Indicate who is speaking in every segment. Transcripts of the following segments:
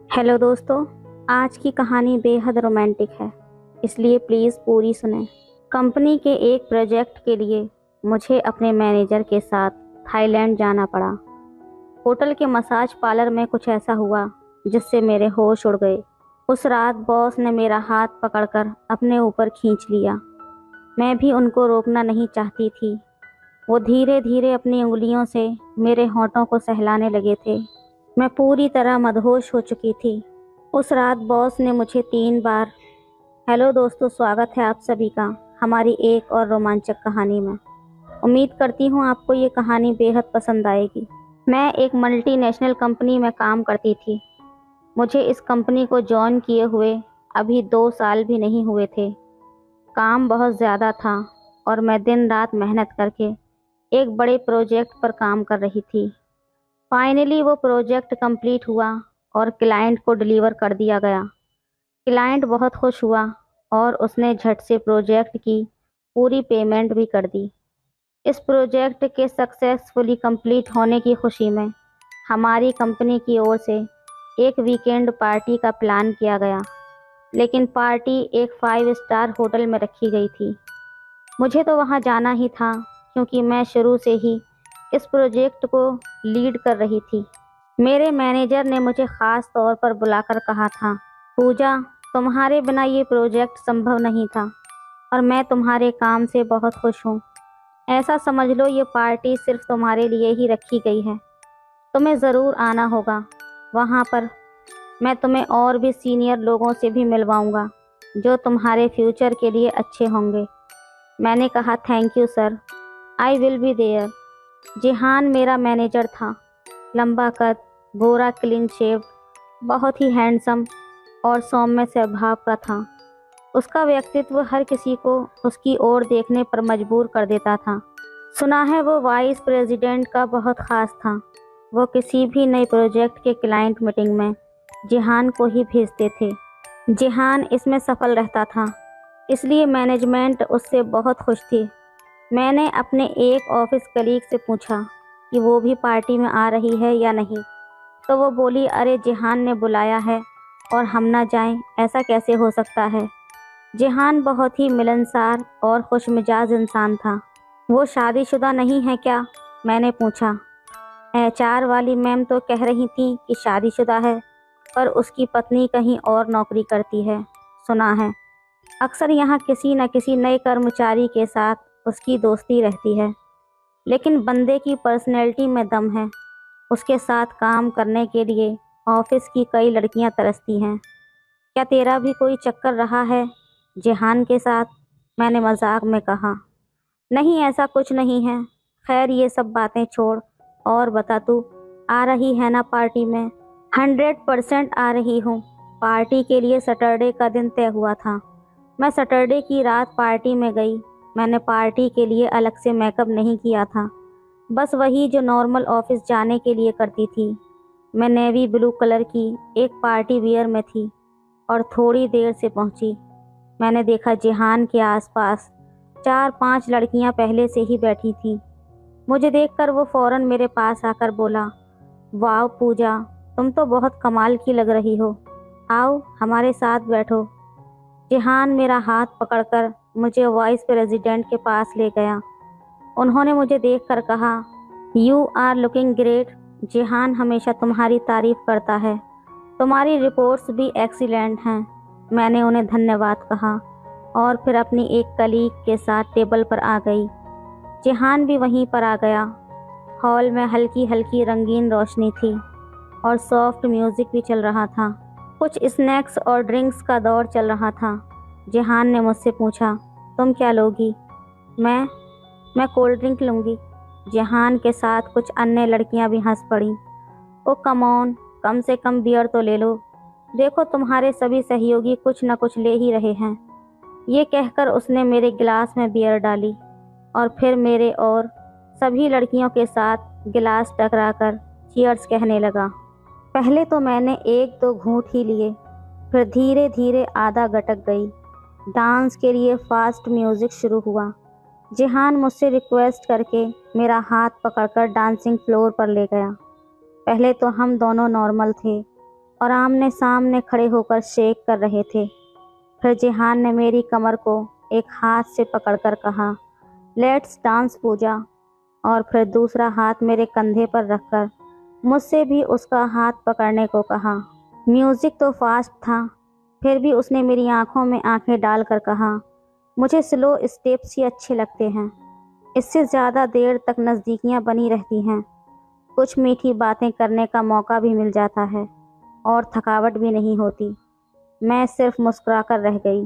Speaker 1: Hello दोस्तों। आज की कहानी बेहद रोमांटिक है, इसलिए प्लीज़ पूरी सुनें। कंपनी के एक प्रोजेक्ट के लिए मुझे अपने मैनेजर के साथ थाईलैंड जाना पड़ा। होटल के मसाज पार्लर में कुछ ऐसा हुआ जिससे मेरे होश उड़ गए। उस रात बॉस ने मेरा हाथ पकड़कर अपने ऊपर खींच लिया। मैं भी उनको रोकना नहीं चाहती थी। वो धीरे धीरे अपनी उंगलियों से मेरे होंठों को सहलाने लगे थे। मैं पूरी तरह मदहोश हो चुकी थी। उस रात बॉस ने मुझे 3 बार हेलो दोस्तों, स्वागत है आप सभी का हमारी एक और रोमांचक कहानी में। उम्मीद करती हूँ आपको ये कहानी बेहद पसंद आएगी। मैं एक मल्टीनेशनल कंपनी में काम करती थी। मुझे इस कंपनी को ज्वाइन किए हुए अभी 2 साल भी नहीं हुए थे। काम बहुत ज़्यादा था और मैं दिन रात मेहनत करके एक बड़े प्रोजेक्ट पर काम कर रही थी। फाइनली वो प्रोजेक्ट कंप्लीट हुआ और क्लाइंट को डिलीवर कर दिया गया। क्लाइंट बहुत खुश हुआ और उसने झट से प्रोजेक्ट की पूरी पेमेंट भी कर दी। इस प्रोजेक्ट के सक्सेसफुली कंप्लीट होने की खुशी में हमारी कंपनी की ओर से एक वीकेंड पार्टी का प्लान किया गया, लेकिन पार्टी एक 5 स्टार होटल में रखी गई थी। मुझे तो वहां जाना ही था क्योंकि मैं शुरू से ही इस प्रोजेक्ट को लीड कर रही थी। मेरे मैनेजर ने मुझे ख़ास तौर पर बुलाकर कहा था, पूजा, तुम्हारे बिना ये प्रोजेक्ट संभव नहीं था और मैं तुम्हारे काम से बहुत खुश हूँ। ऐसा समझ लो ये पार्टी सिर्फ तुम्हारे लिए ही रखी गई है। तुम्हें ज़रूर आना होगा। वहाँ पर मैं तुम्हें और भी सीनियर लोगों से भी मिलवाऊंगा जो तुम्हारे फ्यूचर के लिए अच्छे होंगे। मैंने कहा, thank you sir, I will be there. Jihan मेरा मैनेजर था। लंबा कद, गोरा, क्लीन शेव्ड, बहुत ही हैंडसम और सौम्य स्वभाव का था। उसका व्यक्तित्व हर किसी को उसकी ओर देखने पर मजबूर कर देता था। सुना है वो वाइस प्रेसिडेंट का बहुत ख़ास था। वो किसी भी नए प्रोजेक्ट के क्लाइंट मीटिंग में जिहान को ही भेजते थे। जिहान इसमें सफल रहता था, इसलिए मैनेजमेंट उससे बहुत खुश थी। मैंने अपने एक ऑफिस कलीग से पूछा कि वो भी पार्टी में आ रही है या नहीं, तो वो बोली, अरे जिहान ने बुलाया है और हम ना जाएं, ऐसा कैसे हो सकता है। जिहान बहुत ही मिलनसार और खुशमिजाज इंसान था। वो शादीशुदा नहीं है क्या? मैंने पूछा। एचआर वाली मैम तो कह रही थी कि शादीशुदा है, पर उसकी पत्नी कहीं और नौकरी करती है, सुना है। अक्सर यहाँ किसी न किसी नए कर्मचारी के साथ उसकी दोस्ती रहती है, लेकिन बंदे की पर्सनैलिटी में दम है। उसके साथ काम करने के लिए ऑफिस की कई लड़कियां तरसती हैं। क्या तेरा भी कोई चक्कर रहा है जिहान के साथ? मैंने मजाक में कहा। नहीं, ऐसा कुछ नहीं है। खैर ये सब बातें छोड़ और बता, तू आ रही है ना पार्टी में? 100% आ रही हूँ। पार्टी के लिए सैटरडे का दिन तय हुआ था। मैं सैटरडे की रात पार्टी में गई। मैंने पार्टी के लिए अलग से मेकअप नहीं किया था, बस वही जो नॉर्मल ऑफिस जाने के लिए करती थी। मैं नेवी ब्लू कलर की एक पार्टी वियर में थी और थोड़ी देर से पहुंची। मैंने देखा जिहान के आसपास 4-5 लड़कियां पहले से ही बैठी थीं। मुझे देखकर वो फौरन मेरे पास आकर बोला, वाह पूजा, तुम तो बहुत कमाल की लग रही हो। आओ हमारे साथ बैठो। जिहान मेरा हाथ पकड़कर मुझे वाइस प्रेसिडेंट के पास ले गया। उन्होंने मुझे देखकर कहा, यू आर लुकिंग ग्रेट। जिहान हमेशा तुम्हारी तारीफ करता है। तुम्हारी रिपोर्ट्स भी एक्सीलेंट हैं। मैंने उन्हें धन्यवाद कहा और फिर अपनी एक कलीग के साथ टेबल पर आ गई। जिहान भी वहीं पर आ गया। हॉल में हल्की हल्की रंगीन रोशनी थी और सॉफ्ट म्यूज़िक भी चल रहा था। कुछ स्नैक्स और ड्रिंक्स का दौर चल रहा था। जिहान ने मुझसे पूछा, तुम क्या लोगी? मैं कोल्ड ड्रिंक लूँगी। जिहान के साथ कुछ अन्य लड़कियां भी हंस पड़ीं। ओ कम ऑन, कम से कम बियर तो ले लो। देखो तुम्हारे सभी सहयोगी कुछ न कुछ ले ही रहे हैं। ये कहकर उसने मेरे गिलास में बियर डाली और फिर मेरे और सभी लड़कियों के साथ गिलास टकराकर चीयर्स कहने लगा। पहले तो मैंने 1-2 घूंट ही लिए, फिर धीरे धीरे आधा गटक गई। डांस के लिए फास्ट म्यूज़िक शुरू हुआ। जिहान मुझसे रिक्वेस्ट करके मेरा हाथ पकड़कर डांसिंग फ्लोर पर ले गया। पहले तो हम दोनों नॉर्मल थे, और आमने सामने खड़े होकर शेक कर रहे थे। फिर जिहान ने मेरी कमर को एक हाथ से पकड़कर कहा, लेट्स डांस पूजा, और फिर दूसरा हाथ मेरे कंधे पर रखकर मुझसे भी उसका हाथ पकड़ने को कहा। म्यूज़िक तो फास्ट था, फिर भी उसने मेरी आंखों में आंखें डालकर कहा, मुझे स्लो स्टेप्स ही अच्छे लगते हैं, इससे ज़्यादा देर तक नज़दीकियाँ बनी रहती हैं, कुछ मीठी बातें करने का मौका भी मिल जाता है और थकावट भी नहीं होती। मैं सिर्फ मुस्कुराकर रह गई।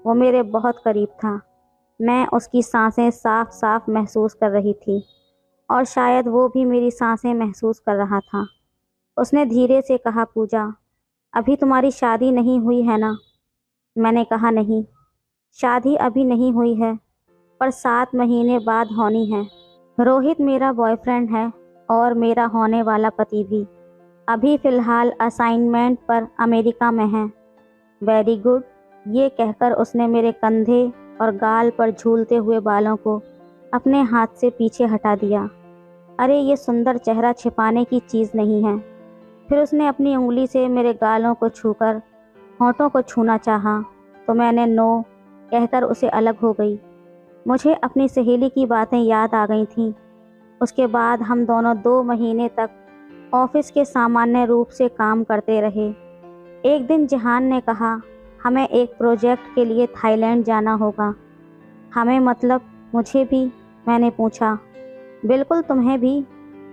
Speaker 1: वो मेरे बहुत करीब था। मैं उसकी सांसें साफ साफ महसूस कर रही थी और शायद वो भी मेरी सांसें महसूस कर रहा था। उसने धीरे से कहा, पूजा, अभी तुम्हारी शादी नहीं हुई है ना? मैंने कहा, नहीं, शादी अभी नहीं हुई है, पर 7 महीने बाद होनी है। रोहित मेरा बॉयफ्रेंड है और मेरा होने वाला पति भी। अभी फ़िलहाल असाइनमेंट पर अमेरिका में है। वेरी गुड, ये कहकर उसने मेरे कंधे और गाल पर झूलते हुए बालों को अपने हाथ से पीछे हटा दिया। अरे ये सुंदर चेहरा छिपाने की चीज़ नहीं है। फिर उसने अपनी उंगली से मेरे गालों को छूकर होंठों को छूना चाहा तो मैंने नो कहकर उसे अलग हो गई। मुझे अपनी सहेली की बातें याद आ गई थीं। उसके बाद हम दोनों 2 महीने तक ऑफिस के सामान्य रूप से काम करते रहे। एक दिन जिहान ने कहा, हमें एक प्रोजेक्ट के लिए थाईलैंड जाना होगा। हमें मतलब मुझे भी? मैंने पूछा। बिल्कुल तुम्हें भी।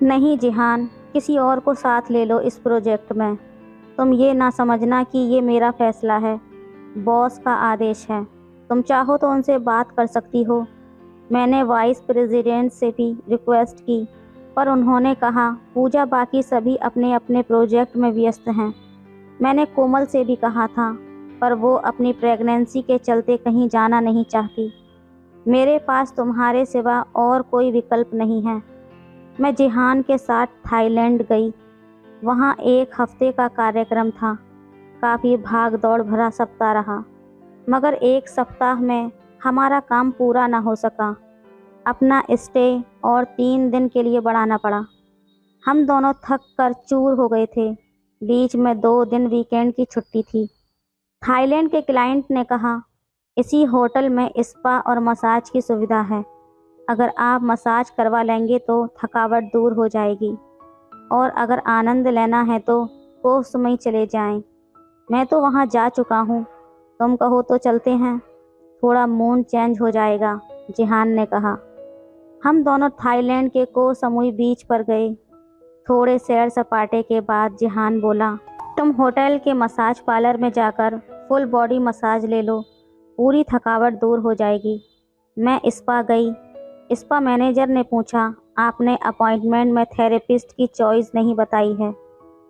Speaker 1: नहीं जिहान, किसी और को साथ ले लो इस प्रोजेक्ट में। तुम ये ना समझना कि ये मेरा फैसला है, बॉस का आदेश है। तुम चाहो तो उनसे बात कर सकती हो। मैंने वाइस प्रेसिडेंट से भी रिक्वेस्ट की, पर उन्होंने कहा पूजा बाकी सभी अपने अपने प्रोजेक्ट में व्यस्त हैं। मैंने कोमल से भी कहा था, पर वो अपनी प्रेगनेंसी के चलते कहीं जाना नहीं चाहती। मेरे पास तुम्हारे सिवा और कोई विकल्प नहीं है। मैं जिहान के साथ थाईलैंड गई। वहाँ 1 हफ्ते का कार्यक्रम था। काफ़ी भाग दौड़ भरा सप्ताह रहा, मगर 1 सप्ताह में हमारा काम पूरा ना हो सका। अपना स्टे और 3 दिन के लिए बढ़ाना पड़ा। हम दोनों थक कर चूर हो गए थे। बीच में 2 दिन वीकेंड की छुट्टी थी। थाईलैंड के क्लाइंट ने कहा, इसी होटल में स्पा और मसाज की सुविधा है। अगर आप मसाज करवा लेंगे तो थकावट दूर हो जाएगी, और अगर आनंद लेना है तो कोह सुमई चले जाएं। मैं तो वहाँ जा चुका हूँ, तुम कहो तो चलते हैं, थोड़ा मूड चेंज हो जाएगा, जिहान ने कहा। हम दोनों थाईलैंड के कोह समुई बीच पर गए। थोड़े सैर सपाटे के बाद जिहान बोला, तुम होटल के मसाज पार्लर में जाकर फुल बॉडी मसाज ले लो, पूरी थकावट दूर हो जाएगी। मैं स्पा गई। स्पा मैनेजर ने पूछा, आपने अपॉइंटमेंट में थेरेपिस्ट की चॉइस नहीं बताई है।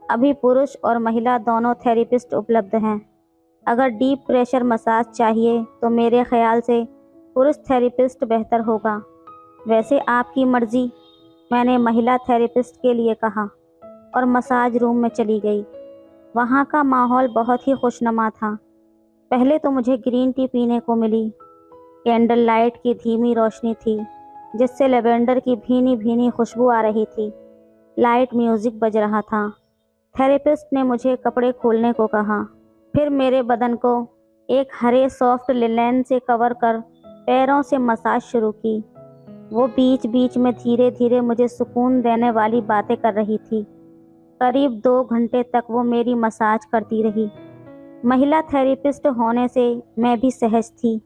Speaker 1: अभी पुरुष और महिला दोनों थेरेपिस्ट उपलब्ध हैं। अगर डीप प्रेशर मसाज चाहिए तो मेरे ख्याल से पुरुष थेरेपिस्ट बेहतर होगा। वैसे आपकी मर्ज़ी, मैंने महिला थेरेपिस्ट के लिए कहा और मसाज रूम में चली गई। वहाँ का माहौल बहुत ही खुशनुमा था। पहले तो मुझे ग्रीन टी पीने को मिली। कैंडल लाइट की धीमी रोशनी थी, जिससे लेवेंडर की भीनी भीनी खुशबू आ रही थी। लाइट म्यूज़िक बज रहा था। थेरेपिस्ट ने मुझे कपड़े खोलने को कहा, फिर मेरे बदन को एक हरे सॉफ्ट लिनेन से कवर कर पैरों से मसाज शुरू की। वो बीच बीच में धीरे धीरे मुझे सुकून देने वाली बातें कर रही थी। करीब 2 घंटे तक वो मेरी मसाज करती रही। महिला थेरेपिस्ट होने से मैं भी सहज थी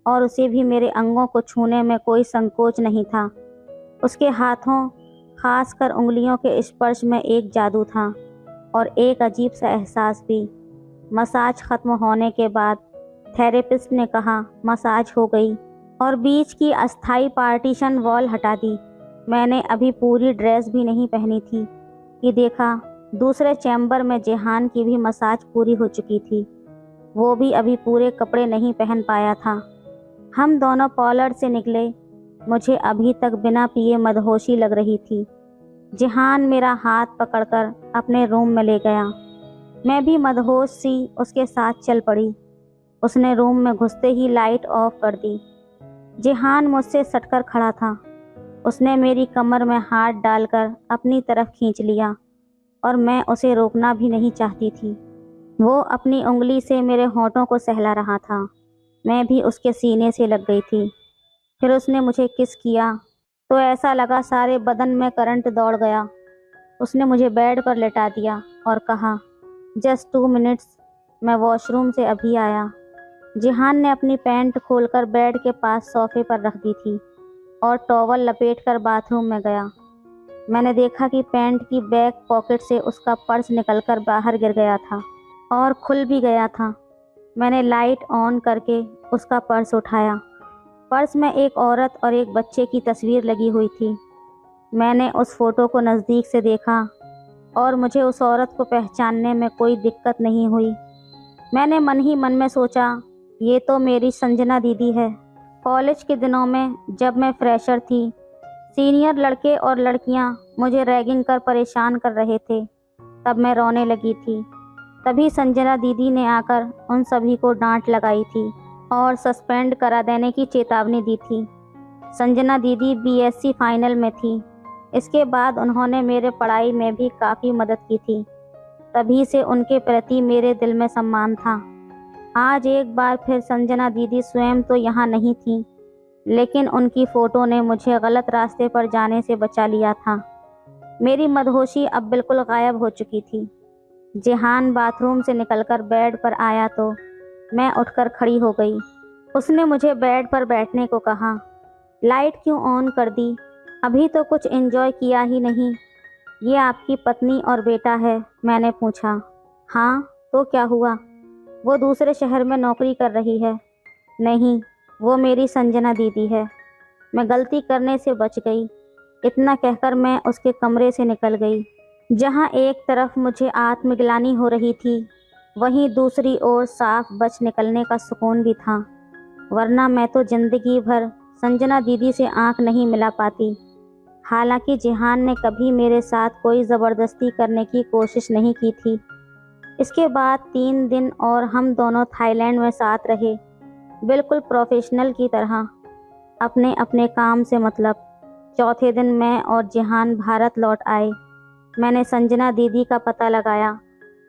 Speaker 1: और उसे भी मेरे अंगों को छूने में कोई संकोच नहीं था। उसके हाथों, खासकर उंगलियों के स्पर्श में एक जादू था और एक अजीब सा एहसास भी। मसाज खत्म होने के बाद थेरेपिस्ट ने कहा, मसाज हो गई, और बीच की अस्थाई पार्टीशन वॉल हटा दी। मैंने अभी पूरी ड्रेस भी नहीं पहनी थी कि देखा दूसरे चैम्बर में जिहान की भी मसाज पूरी हो चुकी थी। वो भी अभी पूरे कपड़े नहीं पहन पाया था। हम दोनों पार्लर से निकले। मुझे अभी तक बिना पिए मदहोशी लग रही थी। जिहान मेरा हाथ पकड़कर अपने रूम में ले गया। मैं भी मदहोश सी उसके साथ चल पड़ी। उसने रूम में घुसते ही लाइट ऑफ कर दी। जिहान मुझसे सटकर खड़ा था। उसने मेरी कमर में हाथ डालकर अपनी तरफ खींच लिया और मैं उसे रोकना भी नहीं चाहती थी। वो अपनी उंगली से मेरे होठों को सहला रहा था। मैं भी उसके सीने से लग गई थी। फिर उसने मुझे किस किया तो ऐसा लगा सारे बदन में करंट दौड़ गया। उसने मुझे बेड पर लेटा दिया और कहा, जस्ट 2 मिनट्स, मैं वॉशरूम से अभी आया। जिहान ने अपनी पैंट खोलकर बेड के पास सोफे पर रख दी थी और टॉवल लपेटकर बाथरूम में गया। मैंने देखा कि पैंट की बैक पॉकेट से उसका पर्स निकलकर बाहर गिर गया था और खुल भी गया था। मैंने लाइट ऑन करके उसका पर्स उठाया। पर्स में एक औरत और एक बच्चे की तस्वीर लगी हुई थी। मैंने उस फोटो को नज़दीक से देखा और मुझे उस औरत को पहचानने में कोई दिक्कत नहीं हुई। मैंने मन ही मन में सोचा, ये तो मेरी संजना दीदी है। कॉलेज के दिनों में जब मैं फ्रेशर थी, सीनियर लड़के और लड़कियां मुझे रैगिंग कर परेशान कर रहे थे, तब मैं रोने लगी थी। तभी संजना दीदी ने आकर उन सभी को डांट लगाई थी और सस्पेंड करा देने की चेतावनी दी थी। संजना दीदी बीएससी फाइनल में थी। इसके बाद उन्होंने मेरे पढ़ाई में भी काफ़ी मदद की थी। तभी से उनके प्रति मेरे दिल में सम्मान था। आज एक बार फिर संजना दीदी स्वयं तो यहाँ नहीं थी, लेकिन उनकी फ़ोटो ने मुझे गलत रास्ते पर जाने से बचा लिया था। मेरी मदहोशी अब बिल्कुल गायब हो चुकी थी। जिहान बाथरूम से निकलकर बेड पर आया तो मैं उठकर खड़ी हो गई। उसने मुझे बेड पर बैठने को कहा। लाइट क्यों ऑन कर दी? अभी तो कुछ एंजॉय किया ही नहीं। ये आपकी पत्नी और बेटा है? मैंने पूछा। हाँ, तो क्या हुआ? वो दूसरे शहर में नौकरी कर रही है। नहीं, वो मेरी संजना दीदी है। मैं गलती करने से बच गई। इतना कहकर मैं उसके कमरे से निकल गई। जहाँ एक तरफ मुझे आत्मग्लानि हो रही थी, वहीं दूसरी ओर साफ बच निकलने का सुकून भी था। वरना मैं तो जिंदगी भर संजना दीदी से आंख नहीं मिला पाती। हालांकि जिहान ने कभी मेरे साथ कोई ज़बरदस्ती करने की कोशिश नहीं की थी। इसके बाद 3 दिन और हम दोनों थाईलैंड में साथ रहे, बिल्कुल प्रोफेशनल की तरह, अपने अपने काम से मतलब। चौथे दिन मैं और जिहान भारत लौट आए। मैंने संजना दीदी का पता लगाया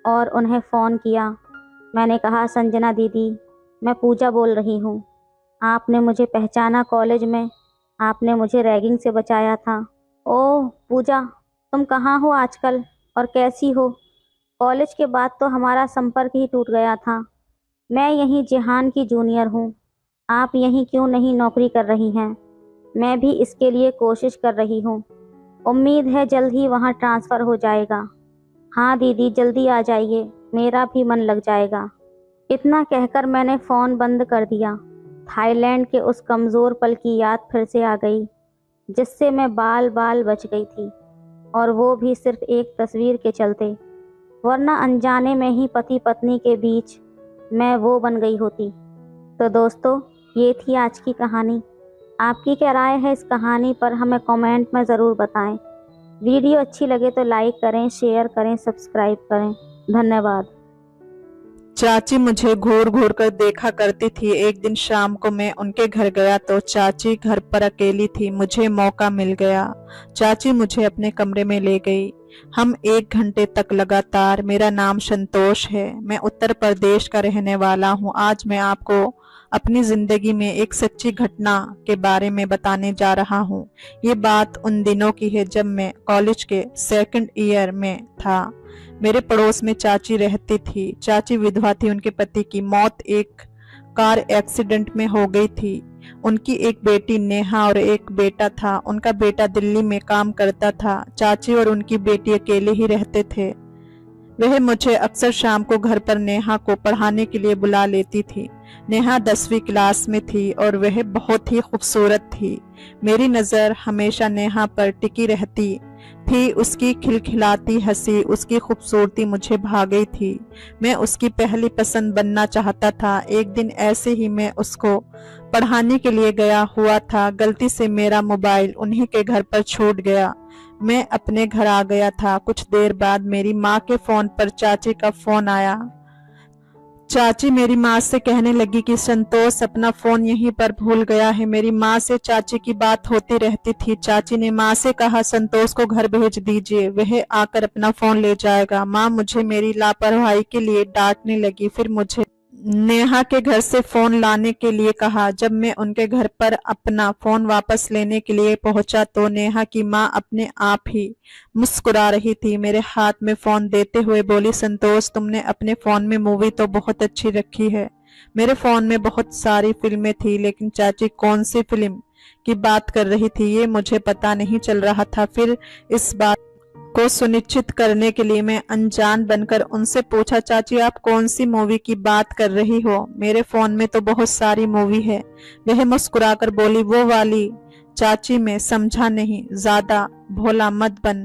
Speaker 1: और उन्हें फ़ोन किया। मैंने कहा, संजना दीदी, मैं पूजा बोल रही हूँ। आपने मुझे पहचाना कॉलेज में? आपने मुझे रैगिंग से बचाया था। ओह पूजा, तुम कहाँ हो आजकल और कैसी हो? कॉलेज के बाद तो हमारा संपर्क ही टूट गया था। मैं यहीं जिहान की जूनियर हूँ। आप यहीं क्यों नहीं नौकरी कर रही हैं? मैं भी इसके लिए कोशिश कर रही हूँ। उम्मीद है जल्द ही वहाँ ट्रांसफ़र हो जाएगा। हाँ दीदी, जल्दी आ जाइए, मेरा भी मन लग जाएगा। इतना कहकर मैंने फ़ोन बंद कर दिया। थाईलैंड के उस कमज़ोर पल की याद फिर से आ गई, जिससे मैं बाल बाल बच गई थी, और वो भी सिर्फ एक तस्वीर के चलते। वरना अनजाने में ही पति पत्नी के बीच मैं वो बन गई होती। तो दोस्तों, ये थी आज की कहानी। आपकी क्या राय है इस कहानी पर, हमें कमेंट में ज़रूर बताएं। वीडियो अच्छी लगे तो लाइक करें, शेयर करें, सब्सक्राइब करें। धन्यवाद।
Speaker 2: चाची मुझे घूर घूर कर देखा करती थी। एक दिन शाम को मैं उनके घर गया तो चाची घर पर अकेली थी। मुझे मौका मिल गया। चाची मुझे अपने कमरे में ले गई। हम 1 घंटे तक लगातार। मेरा नाम संतोष है। मैं उत्तर प्रदेश का रहने वाला हूँ। आज मैं आपको अपनी जिंदगी में एक सच्ची घटना के बारे में बताने जा रहा हूँ। ये बात उन दिनों की है जब मैं कॉलेज के 2nd ईयर में था। मेरे पड़ोस में चाची रहती थी। चाची विधवा थी। उनके पति की मौत एक कार एक्सीडेंट में हो गई थी। उनकी एक बेटी नेहा और एक बेटा था। उनका बेटा दिल्ली में काम करता था। चाची और उनकी बेटी अकेले ही रहते थे। वह मुझे अक्सर शाम को घर पर नेहा को पढ़ाने के लिए बुला लेती थी। नेहा 10वीं क्लास में थी और वह बहुत ही खूबसूरत थी। मेरी नज़र हमेशा नेहा पर टिकी रहती थी। उसकी खिलखिलाती हंसी, उसकी खूबसूरती मुझे भा गई थी। मैं उसकी पहली पसंद बनना चाहता था। एक दिन ऐसे ही मैं उसको पढ़ाने के लिए गया हुआ था। गलती से मेरा मोबाइल उन्हीं के घर पर छूट गया। मैं अपने घर आ गया था। कुछ देर बाद मेरी माँ के फ़ोन पर चाची का फ़ोन आया चाची मेरी माँ से कहने लगी कि संतोष अपना फोन यहीं पर भूल गया है। मेरी माँ से चाची की बात होती रहती थी। चाची ने माँ से कहा संतोष को घर भेज दीजिए, वह आकर अपना फोन ले जाएगा। माँ मुझे मेरी लापरवाही के लिए डांटने लगी। फिर मुझे नेहा के घर से फोन लाने के लिए कहा। जब मैं उनके घर पर अपना फोन वापस लेने के लिए पहुंचा तो नेहा की माँ अपने आप ही मुस्कुरा रही थी। मेरे हाथ में फोन देते हुए बोली, संतोष तुमने अपने फोन में मूवी तो बहुत अच्छी रखी है। मेरे फोन में बहुत सारी फिल्में थी, लेकिन चाची कौन सी फिल्म की बात कर रही थी ये मुझे पता नहीं चल रहा था। फिर इस बात को सुनिश्चित करने के लिए मैं अनजान बनकर उनसे पूछा, चाची आप कौन सी मूवी की बात कर रही हो? मेरे फोन में तो बहुत सारी मूवी है। वह मुस्कुराकर बोली, वो वाली। चाची मैं समझा नहीं, ज्यादा भोला मत बन,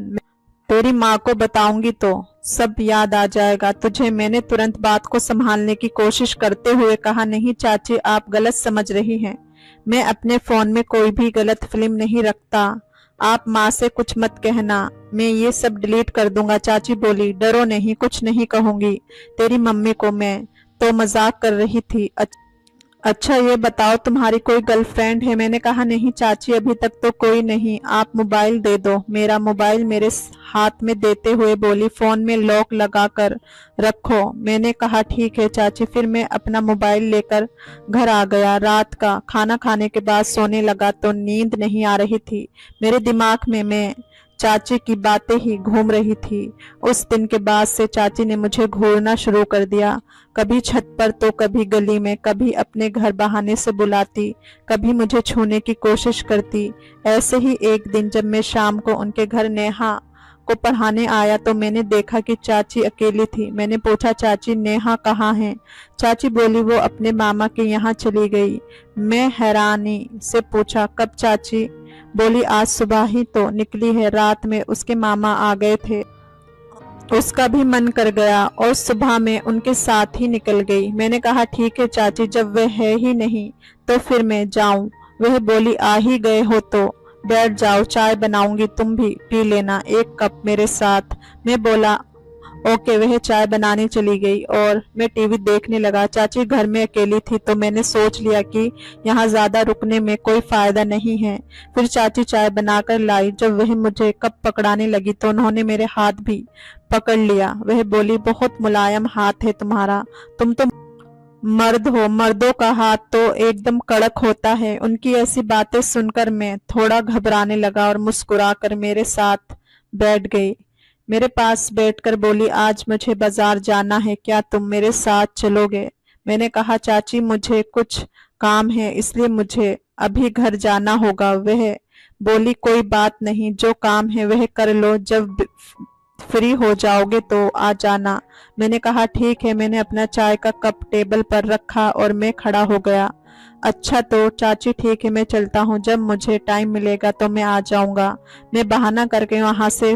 Speaker 2: तेरी माँ को बताऊंगी तो सब याद आ जाएगा तुझे। मैंने तुरंत बात को संभालने की कोशिश करते हुए कहा, नहीं चाची आप गलत समझ रही हैं, मैं अपने फोन में कोई भी गलत फिल्म नहीं रखता। आप माँ से कुछ मत कहना, मैं ये सब डिलीट कर दूंगा। चाची बोली, डरो नहीं, कुछ नहीं कहूंगी तेरी मम्मी को, मैं तो मजाक कर रही थी। अच्छा ये बताओ तुम्हारी कोई गर्लफ्रेंड है? मैंने कहा नहीं चाची अभी तक तो कोई नहीं। आप मोबाइल दे दो। मेरा मोबाइल मेरे हाथ में देते हुए बोली, फोन में लॉक लगा कर रखो। मैंने कहा ठीक है चाची। फिर मैं अपना मोबाइल लेकर घर आ गया। रात का खाना खाने के बाद सोने लगा तो नींद नहीं आ रही थी। मेरे दिमाग में मैं चाची की बातें ही घूम रही थी। उस दिन के बाद से चाची ने मुझे घूरना शुरू कर दिया। कभी छत पर तो कभी गली में, कभी अपने घर बहाने से बुलाती, कभी मुझे छूने की कोशिश करती। ऐसे ही एक दिन जब मैं शाम को उनके घर नेहा को पढ़ाने आया तो मैंने देखा कि चाची अकेली थी। मैंने पूछा, चाची नेहा कहाँ है? चाची बोली, वो अपने मामा के यहाँ चली गई। मैं हैरानी से पूछा, कब? चाची बोली, आज सुबह ही तो निकली है, रात में उसके मामा आ गए थे, उसका भी मन कर गया और सुबह में उनके साथ ही निकल गई। मैंने कहा ठीक है चाची, जब वह है ही नहीं तो फिर मैं जाऊं? वह बोली, आ ही गए हो तो बैठ जाओ, चाय बनाऊंगी, तुम भी पी लेना एक कप मेरे साथ। मैं बोला ओके। वह चाय बनाने चली गई और मैं टीवी देखने लगा। चाची घर में अकेली थी तो मैंने सोच लिया कि यहाँ ज्यादा रुकने में कोई फायदा नहीं है। फिर चाची चाय बनाकर लाई। जब वह मुझे कप पकड़ाने लगी तो उन्होंने मेरे हाथ भी पकड़ लिया। वह बोली, बहुत मुलायम हाथ है तुम्हारा, तुम तो मर्द हो, मर्दों का हाथ तो एकदम कड़क होता है। उनकी ऐसी बातें सुनकर मैं थोड़ा घबराने लगा और मुस्कुराकर मेरे साथ बैठ गई। मेरे पास बैठकर बोली, आज मुझे बाजार जाना है, क्या तुम मेरे साथ चलोगे? मैंने कहा चाची मुझे कुछ काम है इसलिए मुझे अभी घर जाना होगा। वह बोली, कोई बात नहीं, जो काम है वह कर लो, जब फ्री हो जाओगे तो आ जाना। मैंने कहा ठीक है। मैंने अपना चाय का कप टेबल पर रखा और मैं खड़ा हो गया। अच्छा तो चाची ठीक है, मैं चलता हूँ, जब मुझे टाइम मिलेगा तो मैं आ जाऊंगा। मैं बहाना करके वहां से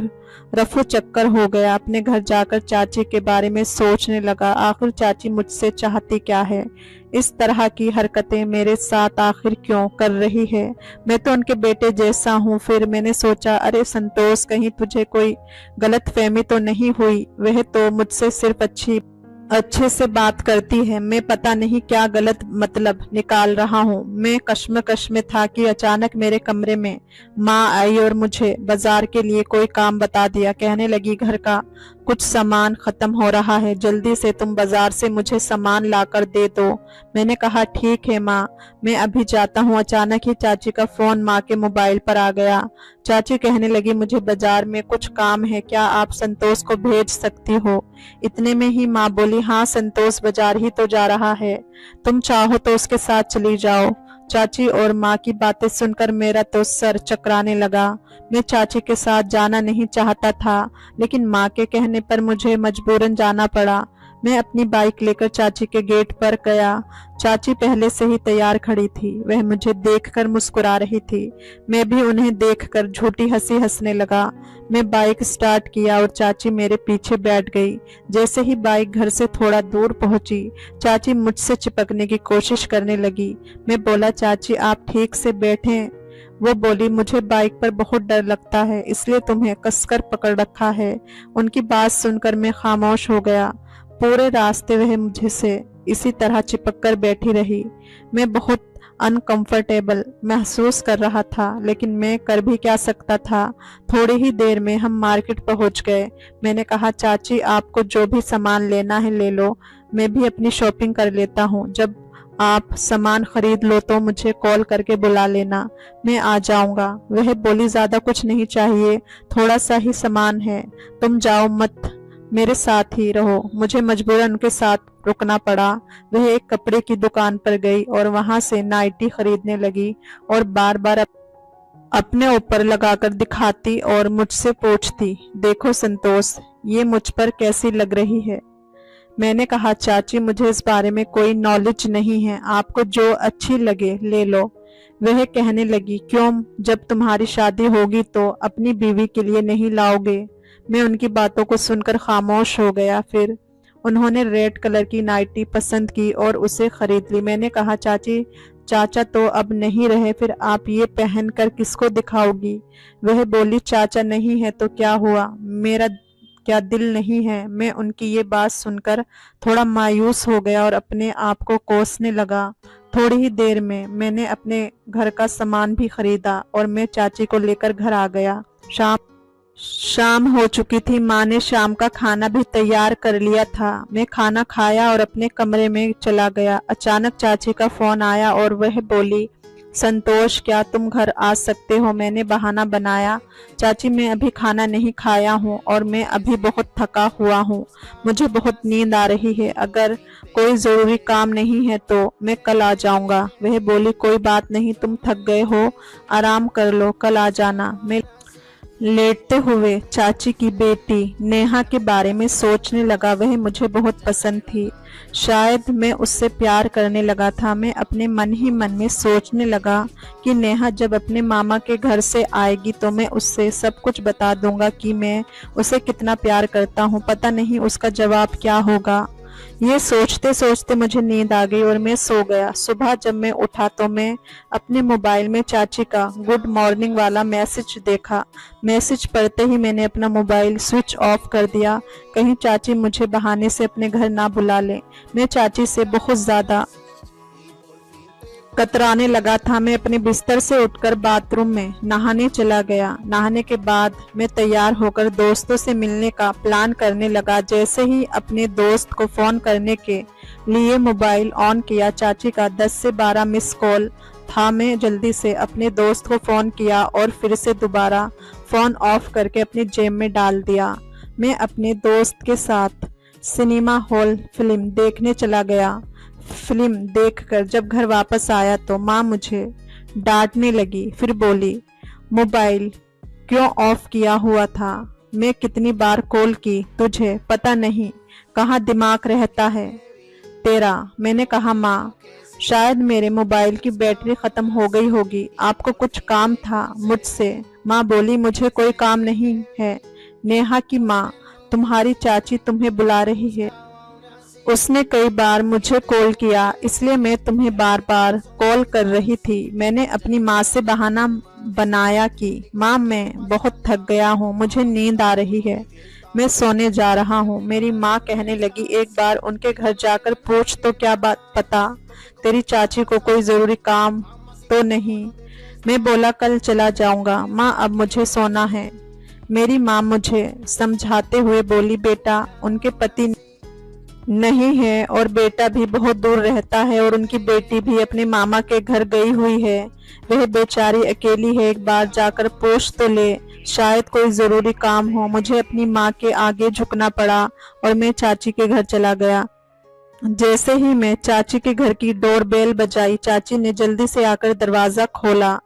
Speaker 2: रफू चक्कर हो गया। अपने घर जाकर चाची के बारे में सोचने लगा, आखिर चाची मुझसे चाहती क्या है? इस तरह की हरकतें मेरे साथ आखिर क्यों कर रही है? मैं तो उनके बेटे जैसा हूँ। फिर मैंने सोचा, अरे संतोष कहीं तुझे कोई गलत फहमी तो नहीं हुई? वह तो मुझसे सिर्फ अच्छे से बात करती है, मैं पता नहीं क्या गलत मतलब निकाल रहा हूँ। मैं कश्मकश में था कि अचानक मेरे कमरे में माँ आई और मुझे बाजार के लिए कोई काम बता दिया। कहने लगी, घर का कुछ सामान खत्म हो रहा है, जल्दी से तुम बाजार से मुझे सामान लाकर दे दो। मैंने कहा ठीक है माँ, मैं अभी जाता हूँ। अचानक ही चाची का फोन माँ के मोबाइल पर आ गया। चाची कहने लगी, मुझे बाजार में कुछ काम है, क्या आप संतोष को भेज सकती हो? इतने में ही माँ बोली, हाँ संतोष बाजार ही तो जा रहा है, तुम चाहो तो उसके साथ चली जाओ। चाची और माँ की बातें सुनकर मेरा तो सर चकराने लगा। मैं चाची के साथ जाना नहीं चाहता था, लेकिन माँ के कहने पर मुझे मजबूरन जाना पड़ा। मैं अपनी बाइक लेकर चाची के गेट पर गया। चाची पहले से ही तैयार खड़ी थी। वह मुझे देखकर मुस्कुरा रही थी। मैं भी उन्हें देखकर झूठी हंसी हंसने लगा। मैं बाइक स्टार्ट किया और चाची मेरे पीछे बैठ गई। जैसे ही बाइक घर से थोड़ा दूर पहुंची, चाची मुझसे चिपकने की कोशिश करने लगी। मैं बोला, चाची आप ठीक से बैठें। वो बोली, मुझे बाइक पर बहुत डर लगता है इसलिए तुम्हें कसकर पकड़ रखा है। उनकी बात सुनकर मैं खामोश हो गया। पूरे रास्ते वह मुझसे इसी तरह चिपक कर बैठी रही। मैं बहुत अनकंफर्टेबल महसूस कर रहा था, लेकिन मैं कर भी क्या सकता था। थोड़ी ही देर में हम मार्केट पहुंच गए। मैंने कहा, चाची आपको जो भी सामान लेना है ले लो, मैं भी अपनी शॉपिंग कर लेता हूँ। जब आप सामान खरीद लो तो मुझे कॉल करके बुला लेना, मैं आ जाऊंगा। वह बोली, ज्यादा कुछ नहीं चाहिए, थोड़ा सा ही सामान है, तुम जाओ मत, मेरे साथ ही रहो। मुझे मजबूरन उनके साथ रुकना पड़ा। वह एक कपड़े की दुकान पर गई और वहां से नाइटी खरीदने लगी और बार बार अपने ऊपर लगाकर दिखाती और मुझसे पूछती, देखो संतोष, ये मुझ पर कैसी लग रही है। मैंने कहा, चाची मुझे इस बारे में कोई नॉलेज नहीं है, आपको जो अच्छी लगे ले लो। वह कहने लगी, क्यों, जब तुम्हारी शादी होगी तो अपनी बीवी के लिए नहीं लाओगे। मैं उनकी बातों को सुनकर खामोश हो गया। फिर उन्होंने रेड कलर की नाइटी पसंद की और उसे खरीद ली। मैंने कहा, चाची चाचा तो अब नहीं रहे, फिर आप ये पहनकर किसको दिखाओगी। वह बोली, चाचा नहीं है तो क्या हुआ, मेरा क्या दिल नहीं है। मैं उनकी ये बात सुनकर थोड़ा मायूस हो गया और अपने आप को कोसने लगा। थोड़ी ही देर में मैंने अपने घर का सामान भी खरीदा और मैं चाची को लेकर घर आ गया। शाम हो चुकी थी। माँ ने शाम का खाना भी तैयार कर लिया था। मैं खाना खाया और अपने कमरे में चला गया। अचानक चाची का फोन आया और वह बोली, संतोष क्या तुम घर आ सकते हो। मैंने बहाना बनाया, चाची मैं अभी खाना नहीं खाया हूँ और मैं अभी बहुत थका हुआ हूँ, मुझे बहुत नींद आ रही है, अगर कोई ज़रूरी काम नहीं है तो मैं कल आ जाऊँगा। वह बोली, कोई बात नहीं, तुम थक गए हो, आराम कर लो, कल आ जाना। मैं लेटते हुए चाची की बेटी नेहा के बारे में सोचने लगा। वह मुझे बहुत पसंद थी, शायद मैं उससे प्यार करने लगा था। मैं अपने मन ही मन में सोचने लगा कि नेहा जब अपने मामा के घर से आएगी तो मैं उससे सब कुछ बता दूंगा कि मैं उसे कितना प्यार करता हूँ। पता नहीं उसका जवाब क्या होगा। ये सोचते सोचते मुझे नींद आ गई और मैं सो गया। सुबह जब मैं उठा तो मैं अपने मोबाइल में चाची का गुड मॉर्निंग वाला मैसेज देखा। मैसेज पढ़ते ही मैंने अपना मोबाइल स्विच ऑफ कर दिया, कहीं चाची मुझे बहाने से अपने घर ना बुला ले। मैं चाची से बहुत ज़्यादा कतराने लगा था। मैं अपने बिस्तर से उठकर बाथरूम में नहाने चला गया। नहाने के बाद मैं तैयार होकर दोस्तों से मिलने का प्लान करने लगा। जैसे ही अपने दोस्त को फ़ोन करने के लिए मोबाइल ऑन किया, चाची का 10 से 12 मिस कॉल था। मैं जल्दी से अपने दोस्त को फ़ोन किया और फिर से दोबारा फ़ोन ऑफ करके अपनी जेब में डाल दिया। मैं अपने दोस्त के साथ सिनेमा हॉल फिल्म देखने चला गया। फिल्म देखकर जब घर वापस आया तो माँ मुझे डांटने लगी। फिर बोली, मोबाइल क्यों ऑफ किया हुआ था, मैं कितनी बार कॉल की, तुझे पता नहीं कहाँ दिमाग रहता है तेरा। मैंने कहा, माँ शायद मेरे मोबाइल की बैटरी खत्म हो गई होगी, आपको कुछ काम था मुझसे। माँ बोली, मुझे कोई काम नहीं है। नेहा की माँ, तुम्हारी चाची तुम्हें बुला रही है, उसने कई बार मुझे कॉल किया, इसलिए मैं तुम्हें बार बार कॉल कर रही थी। मैंने अपनी माँ से बहाना बनाया कि माँ मैं बहुत थक गया हूँ, मुझे नींद आ रही है, मैं सोने जा रहा हूँ। मेरी माँ कहने लगी, एक बार उनके घर जाकर पूछ तो क्या बात पता तेरी चाची को कोई ज़रूरी काम तो नहीं। मैं बोला, कल चला जाऊँगा माँ, अब मुझे सोना है। मेरी माँ मुझे समझाते हुए बोली, बेटा उनके पति नहीं है और बेटा भी बहुत दूर रहता है और उनकी बेटी भी अपने मामा के घर गई हुई है, वह बेचारी अकेली है, एक बार जाकर पूछ तो ले, शायद कोई ज़रूरी काम हो। मुझे अपनी माँ के आगे झुकना पड़ा और मैं चाची के घर चला गया। जैसे ही मैं चाची के घर की डोर बेल बजाई, चाची ने जल्दी से आकर दरवाज़ा खोला।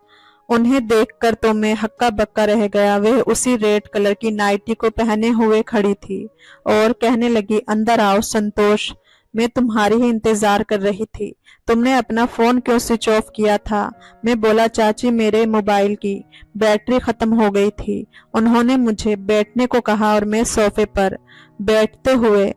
Speaker 2: उन्हें देखकर तो मैं हक्का बक्का रह गया। वह उसी रेड कलर की नाइटी को पहने हुए खड़ी थी और कहने लगी, अंदर आओ संतोष, मैं तुम्हारी ही इंतजार कर रही थी, तुमने अपना फोन क्यों स्विच ऑफ किया था। मैं बोला, चाची मेरे मोबाइल की बैटरी खत्म हो गई थी। उन्होंने मुझे बैठने को कहा और मैं सोफे पर बैठते हुए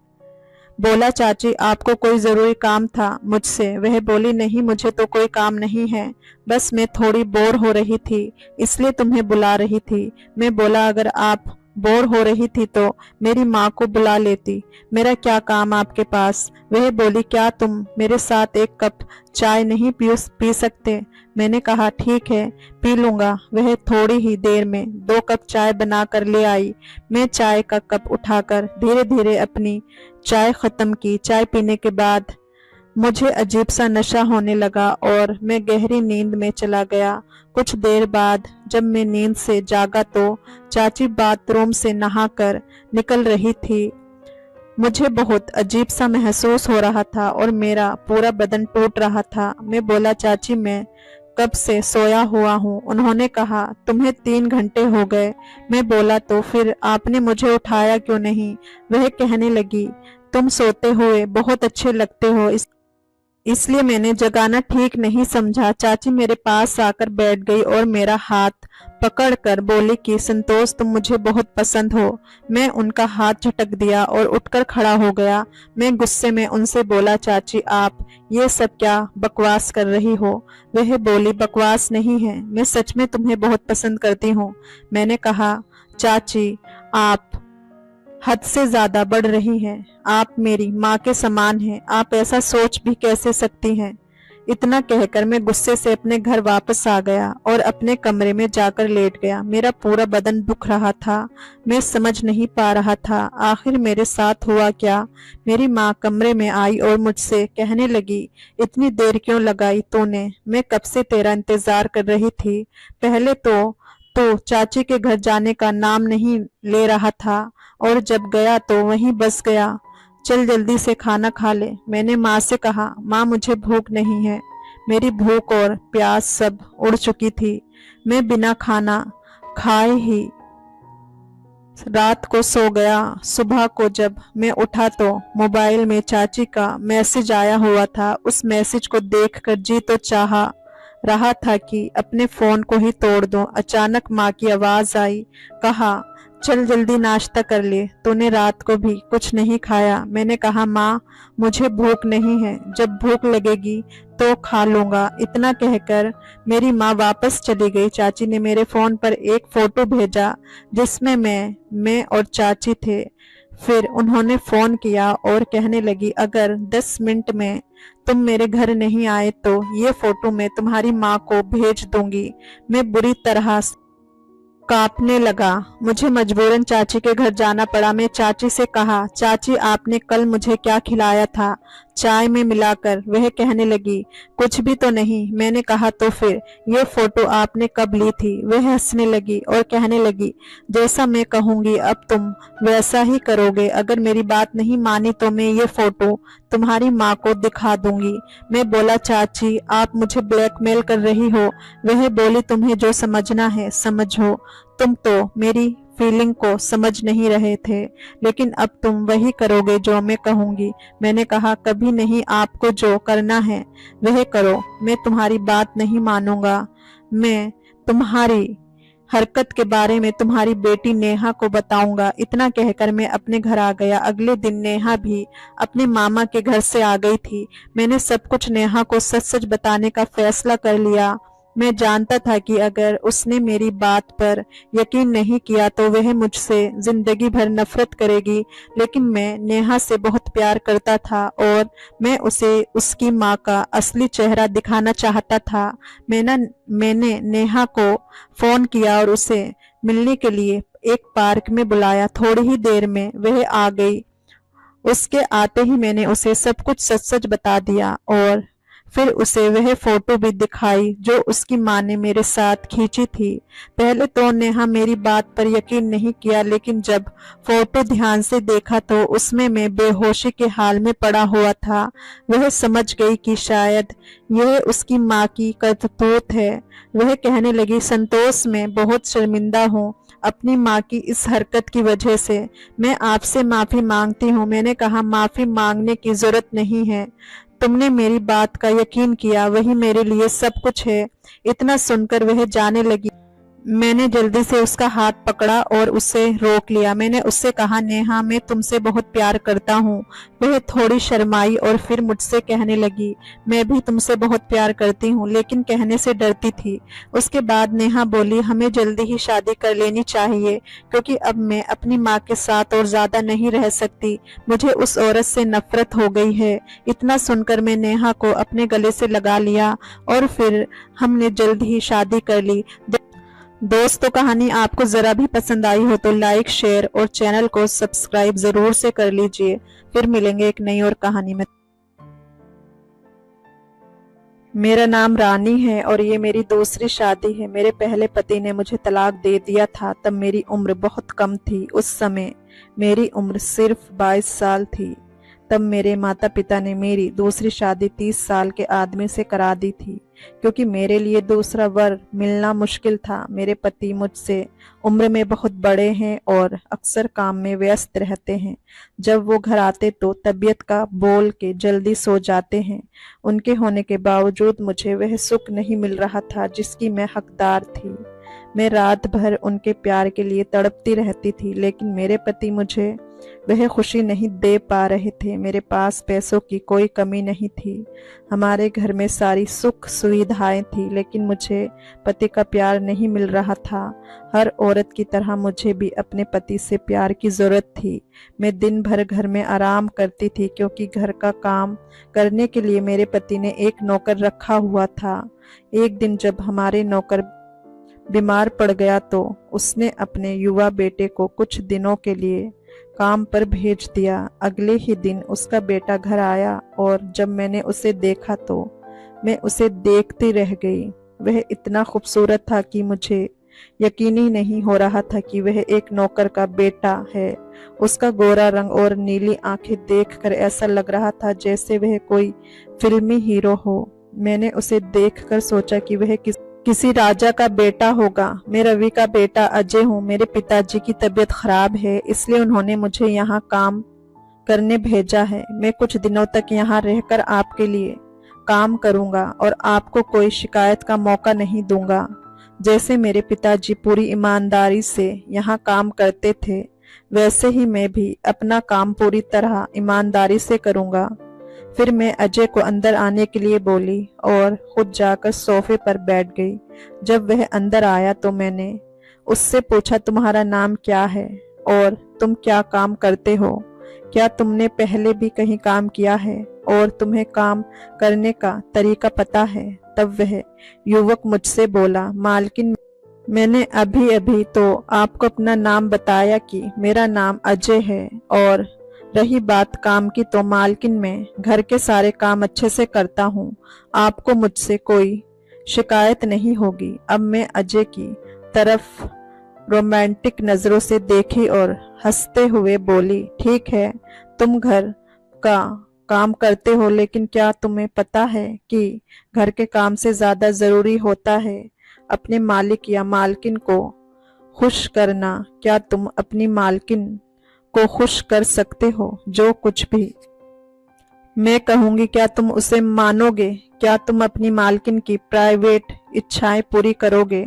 Speaker 2: बोला, चाची आपको कोई ज़रूरी काम था मुझसे। वह बोली, नहीं मुझे तो कोई काम नहीं है, बस मैं थोड़ी बोर हो रही थी इसलिए तुम्हें बुला रही थी। मैं बोला, अगर आप बोर हो रही थी तो मेरी माँ को बुला लेती। मेरा क्या काम आपके पास? वह बोली, क्या तुम मेरे साथ एक कप चाय नहीं पी सकते? मैंने कहा, ठीक है, पी लूंगा। वह थोड़ी ही देर में 2 कप चाय बनाकर ले आई। मैं चाय का कप उठाकर धीरे धीरे अपनी चाय खत्म की। चाय पीने के बाद मुझे अजीब सा नशा होने लगा और मैं गहरी नींद में चला गया। कुछ देर बाद जब मैं नींद से जागा तो चाची बाथरूम से नहाकर निकल रही थी। मुझे बहुत अजीब सा महसूस हो रहा था और मेरा पूरा बदन टूट रहा था। मैं बोला, चाची मैं कब से सोया हुआ हूँ। उन्होंने कहा, तुम्हें 3 घंटे हो गए। मैं बोला, तो फिर आपने मुझे उठाया क्यों नहीं? वह कहने लगी, तुम सोते हुए बहुत अच्छे लगते हो, इसलिए मैंने जगाना ठीक नहीं समझा। चाची मेरे पास आकर बैठ गई और मेरा हाथ पकड़कर बोली कि संतोष, तुम मुझे बहुत पसंद हो। मैं उनका हाथ झटक दिया और उठकर खड़ा हो गया। मैं गुस्से में उनसे बोला, चाची आप ये सब क्या बकवास कर रही हो? वह बोली, बकवास नहीं है, मैं सच में तुम्हें बहुत पसंद करती हूँ। मैंने कहा, चाची आप हद से ज्यादा बढ़ रही हैं। आप मेरी माँ के समान हैं, आप ऐसा सोच भी कैसे सकती हैं? इतना कहकर मैं गुस्से से अपने घर वापस आ गया और अपने कमरे में जाकर लेट गया। मेरा पूरा बदन दुख रहा था। मैं समझ नहीं पा रहा था आखिर मेरे साथ हुआ क्या। मेरी माँ कमरे में आई और मुझसे कहने लगी, इतनी देर क्यों लगाई तूने? मैं कब से तेरा इंतजार कर रही थी। पहले तो चाची के घर जाने का नाम नहीं ले रहा था और जब गया तो वहीं बस गया। चल जल्दी से खाना खा ले। मैंने माँ से कहा, माँ मुझे भूख नहीं है। मेरी भूख और प्यास सब उड़ चुकी थी। मैं बिना खाना खाए ही रात को सो गया। सुबह को जब मैं उठा तो मोबाइल में चाची का मैसेज आया हुआ था। उस मैसेज को देखकर जी तो चाह रहा था कि अपने फोन को ही तोड़ दूं। अचानक माँ की आवाज आई, कहा, चल जल्दी नाश्ता कर ले, तूने रात को भी कुछ नहीं खाया। मैंने कहा, माँ मुझे भूख नहीं है, जब भूख लगेगी तो खा लूंगा। इतना कहकर मेरी माँ वापस चली गई। चाची ने मेरे फोन पर एक फोटो भेजा जिसमें मैं और चाची थे। फिर उन्होंने फोन किया और कहने लगी, अगर 10 मिनट में तुम मेरे घर नहीं आए तो ये फोटो मैं तुम्हारी माँ को भेज दूंगी। मैं बुरी तरह कांपने लगा। मुझे मजबूरन चाची के घर जाना पड़ा। मैं चाची से कहा, चाची आपने कल मुझे क्या खिलाया था चाय में मिलाकर? वह कहने लगी, कुछ भी तो नहीं। मैंने कहा, तो फिर ये फोटो आपने कब ली थी? वह हंसने लगी और कहने लगी, जैसा मैं कहूंगी अब तुम वैसा ही करोगे। अगर मेरी बात नहीं मानी तो मैं ये फोटो तुम्हारी माँ को दिखा दूंगी। मैं बोला, चाची आप मुझे ब्लैकमेल कर रही हो। वह बोली, तुम्हें जो समझना है समझो। तुम तो मेरी फीलिंग को समझ नहीं रहे थे, लेकिन अब तुम वही करोगे जो मैं कहूंगी। मैंने कहा, कभी नहीं, आपको जो करना है वह करो, मैं तुम्हारी बात नहीं मानूंगा। मैं तुम्हारी हरकत के बारे में तुम्हारी बेटी नेहा को बताऊंगा। इतना कहकर मैं अपने घर आ गया। अगले दिन नेहा भी अपने मामा के घर से आ गई थी। मैंने सब कुछ नेहा को सच सच बताने का फैसला कर लिया। मैं जानता था कि अगर उसने मेरी बात पर यकीन नहीं किया तो वह मुझसे जिंदगी भर नफरत करेगी, लेकिन मैं नेहा से बहुत प्यार करता था और मैं उसे उसकी माँ का असली चेहरा दिखाना चाहता था। मैंने नेहा को फोन किया और उसे मिलने के लिए एक पार्क में बुलाया। थोड़ी ही देर में वह आ गई। उसके आते ही मैंने उसे सब कुछ सच सच बता दिया और फिर उसे वह फोटो भी दिखाई जो उसकी माँ ने मेरे साथ खींची थी। पहले तो नेहा मेरी बात पर यकीन नहीं किया, लेकिन जब फोटो ध्यान से देखा तो उसमें मैं बेहोशी के हाल में पड़ा हुआ था। वह समझ गई कि शायद यह उसकी माँ की करतूत है। वह कहने लगी, संतोष मैं बहुत शर्मिंदा हूँ अपनी माँ की इस हरकत की वजह से। मैं आपसे माफी मांगती हूँ। मैंने कहा, माफी मांगने की जरूरत नहीं है, तुमने मेरी बात का यकीन किया, वही मेरे लिए सब कुछ है। इतना सुनकर वह जाने लगी। मैंने जल्दी से उसका हाथ पकड़ा और उसे रोक लिया। मैंने उससे कहा, नेहा, मैं तुमसे बहुत प्यार करता हूँ। वह थोड़ी शर्माई और फिर मुझसे कहने लगी, मैं भी तुमसे बहुत प्यार करती हूँ, लेकिन कहने से डरती थी। उसके बाद नेहा बोली, हमें जल्दी ही शादी कर लेनी चाहिए, क्योंकि अब मैं अपनी माँ के साथ और ज्यादा नहीं रह सकती। मुझे उस औरत से नफरत हो गई है। इतना सुनकर मैं नेहा को अपने गले से लगा लिया और फिर हमने जल्द ही शादी कर ली। दोस्तों, कहानी आपको जरा भी पसंद आई हो तो लाइक, शेयर और चैनल को सब्सक्राइब जरूर से कर लीजिए। फिर मिलेंगे एक नई और कहानी में। मेरा नाम रानी है और ये मेरी दूसरी शादी है। मेरे पहले पति ने मुझे तलाक दे दिया था, तब मेरी उम्र बहुत कम थी। उस समय मेरी उम्र सिर्फ 22 साल थी। तब मेरे माता पिता ने मेरी दूसरी शादी 30 साल के आदमी से करा दी थी, क्योंकि मेरे लिए दूसरा वर मिलना मुश्किल था। मेरे पति मुझसे उम्र में बहुत बड़े हैं और अक्सर काम में व्यस्त रहते हैं। जब वो घर आते तो तबीयत का बोल के जल्दी सो जाते हैं। उनके होने के बावजूद मुझे वह सुख नहीं मिल रहा था जिसकी मैं हकदार थी। मैं रात भर उनके प्यार के लिए तड़पती रहती थी, लेकिन मेरे पति मुझे वह खुशी नहीं दे पा रहे थे। मेरे पास पैसों की कोई कमी नहीं थी। हमारे घर में सारी सुख सुविधाएं थी, लेकिन मुझे पति का प्यार नहीं मिल रहा था। हर औरत की तरह मुझे भी अपने पति से प्यार की जरूरत थी। मैं दिन भर घर में आराम करती थी, क्योंकि घर का काम करने के लिए मेरे पति ने एक नौकर रखा हुआ था। एक दिन जब हमारे नौकर बीमार पड़ गया तो उसने अपने युवा बेटे को कुछ दिनों के लिए काम पर भेज दिया। अगले ही दिन उसका बेटा घर आया और जब मैंने उसे देखा तो मैं उसे देखती रह गई। वह इतना खूबसूरत था कि मुझे यकीन ही नहीं हो रहा था कि वह एक नौकर का बेटा है। उसका गोरा रंग और नीली आंखें देखकर ऐसा लग रहा था जैसे वह कोई फिल्मी हीरो हो। मैंने उसे देखकर सोचा कि वह किसी राजा का बेटा होगा। मैं रवि का बेटा अजय हूँ। मेरे पिताजी की तबीयत खराब है, इसलिए उन्होंने मुझे यहाँ काम करने भेजा है। मैं कुछ दिनों तक यहाँ रहकर आपके लिए काम करूँगा और आपको कोई शिकायत का मौका नहीं दूंगा। जैसे मेरे पिताजी पूरी ईमानदारी से यहाँ काम करते थे, वैसे ही मैं भी अपना काम पूरी तरह ईमानदारी से करूँगा। फिर मैं अजय को अंदर आने के लिए बोली और खुद जाकर सोफे पर बैठ गई। जब वह अंदर आया तो मैंने उससे पूछा, तुम्हारा नाम क्या है और तुम क्या काम करते हो? क्या तुमने पहले भी कहीं काम किया है और तुम्हें काम करने का तरीका पता है? तब वह युवक मुझसे बोला, मालकिन, मैंने अभी अभी तो आपको अपना नाम बताया कि मेरा नाम अजय है, और रही बात काम की तो मालकिन, मैं घर के सारे काम अच्छे से करता हूँ। आपको मुझसे कोई शिकायत नहीं होगी। अब मैं अजय की तरफ रोमांटिक नजरों से देखी और हंसते हुए बोली, ठीक है, तुम घर का काम करते हो, लेकिन क्या तुम्हें पता है कि घर के काम से ज्यादा जरूरी होता है अपने मालिक या मालकिन को खुश करना? क्या तुम अपनी मालकिन को खुश कर सकते हो? जो कुछ भी मैं कहूंगी क्या तुम उसे मानोगे? क्या तुम अपनी मालकिन की प्राइवेट इच्छाएं पूरी करोगे?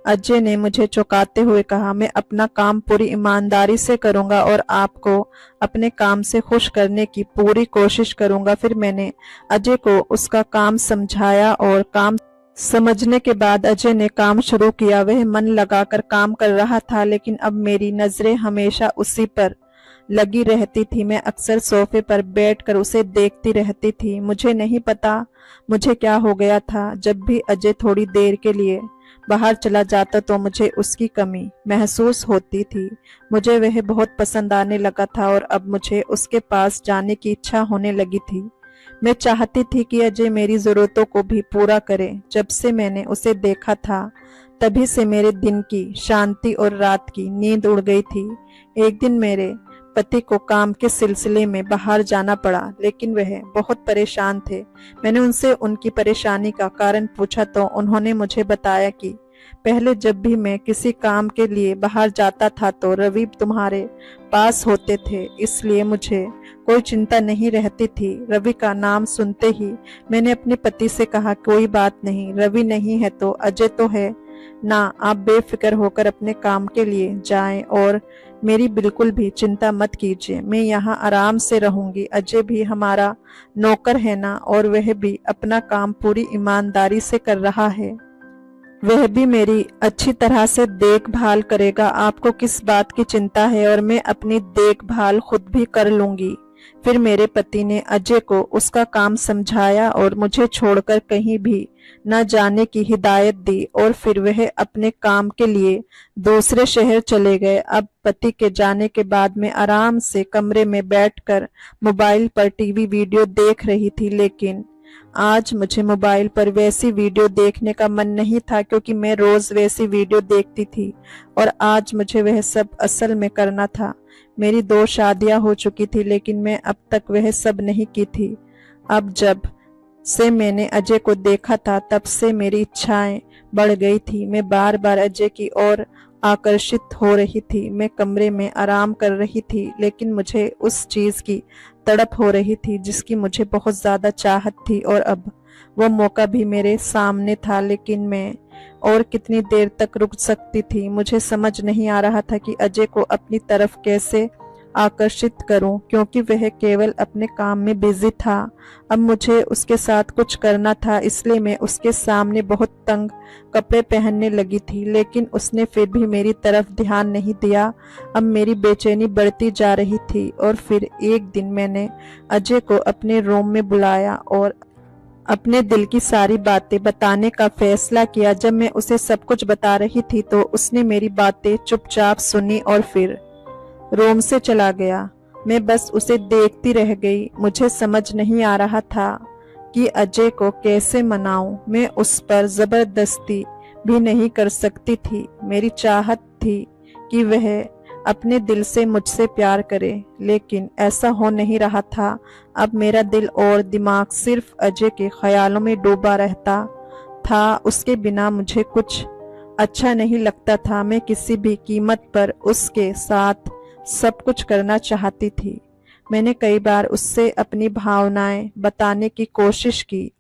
Speaker 2: अजय ने मुझे चौंकाते हुए कहा, मैं अपना काम पूरी ईमानदारी से करूंगा और आपको अपने काम से खुश करने की पूरी कोशिश करूंगा। फिर मैंने अजय को उसका काम समझाया और काम समझने के बाद अजय ने काम शुरू किया। वह मन लगाकर काम कर रहा था, लेकिन अब मेरी नजरें हमेशा उसी पर लगी रहती थी। मैं अक्सर सोफे पर बैठकर उसे देखती रहती थी। मुझे नहीं पता मुझे क्या हो गया था। जब भी अजय थोड़ी देर के लिए बाहर चला जाता तो मुझे उसकी कमी महसूस होती थी। मुझे वह बहुत पसंद आने लगा था और अब मुझे उसके पास जाने की इच्छा होने लगी थी। मैं चाहती थी कि अजय मेरी जरूरतों को भी पूरा करे। जब से मैंने उसे देखा था तभी से मेरे दिन की शांति और रात की नींद उड़ गई थी। एक दिन मेरे पति को काम के सिलसिले में बाहर जाना पड़ा, लेकिन वह बहुत परेशान थे। मैंने उनसे उनकी परेशानी का कारण पूछा तो उन्होंने मुझे बताया कि पहले जब भी मैं किसी काम के लिए बाहर जाता था तो रवि तुम्हारे पास होते थे, इसलिए मुझे कोई चिंता नहीं रहती थी। रवि का नाम सुनते ही मैंने अपने पति से कहा, कोई बात नहीं, रवि नहीं है तो अजय तो है, ना, आप बेफिक्र होकर अपने काम के लिए जाएं और मेरी बिल्कुल भी चिंता मत कीजिए। मैं यहाँ आराम से रहूंगी। अजय भी हमारा नौकर है ना, और वह भी अपना काम पूरी ईमानदारी से कर रहा है। वह भी मेरी अच्छी तरह से देखभाल करेगा। आपको किस बात की चिंता है, और मैं अपनी देखभाल खुद भी कर लूंगी। फिर मेरे पति ने अजय को उसका काम समझाया और मुझे छोड़कर कहीं भी न जाने की हिदायत दी, और फिर वह अपने काम के लिए दूसरे शहर चले गए। अब पति के जाने के बाद मैं आराम से कमरे में बैठकर मोबाइल पर टीवी वीडियो देख रही थी, लेकिन आज मुझे मोबाइल पर वैसी वीडियो देखने का मन नहीं था, क्योंकि मैं रोज वैसी वीडियो देखती थी और आज मुझे वह सब असल में करना था। मेरी 2 शादियां हो चुकी थी, लेकिन मैं अब तक वह सब नहीं की थी। अब जब से मैंने अजय को देखा था, तब से मेरी इच्छाएं बढ़ गई थी। मैं बार बार अजय की ओर आकर्षित हो रही थी। मैं कमरे में आराम कर रही थी, लेकिन मुझे उस चीज की तड़प हो रही थी जिसकी मुझे बहुत ज्यादा चाहत थी, और अब वह मौका भी मेरे सामने था। लेकिन मैं और कितनी देर तक रुक सकती थी? मुझे समझ नहीं आ रहा था कि अजय को अपनी तरफ कैसे आकर्षित करूं, क्योंकि वह केवल अपने काम में बिजी था। अब मुझे उसके साथ कुछ करना था, इसलिए मैं उसके सामने बहुत तंग कपड़े पहनने लगी थी, लेकिन उसने फिर भी मेरी तरफ ध्यान नहीं दिया। अब मेरी बेचैनी बढ़ती जा रही थी, और फिर एक दिन मैंने अजय को अपने रूम में बुलाया और अपने दिल की सारी बातें बताने का फैसला किया। जब मैं उसे सब कुछ बता रही थी तो उसने मेरी बातें चुपचाप सुनी और फिर रूम से चला गया। मैं बस उसे देखती रह गई। मुझे समझ नहीं आ रहा था कि अजय को कैसे मनाऊं। मैं उस पर जबरदस्ती भी नहीं कर सकती थी। मेरी चाहत थी कि वह अपने दिल से मुझसे प्यार करे, लेकिन ऐसा हो नहीं रहा था। अब मेरा दिल और दिमाग सिर्फ अजय के ख्यालों में डूबा रहता था। उसके बिना मुझे कुछ अच्छा नहीं लगता था। मैं किसी भी कीमत पर उसके साथ सब कुछ करना चाहती थी। मैंने कई बार उससे अपनी भावनाएं बताने की कोशिश की,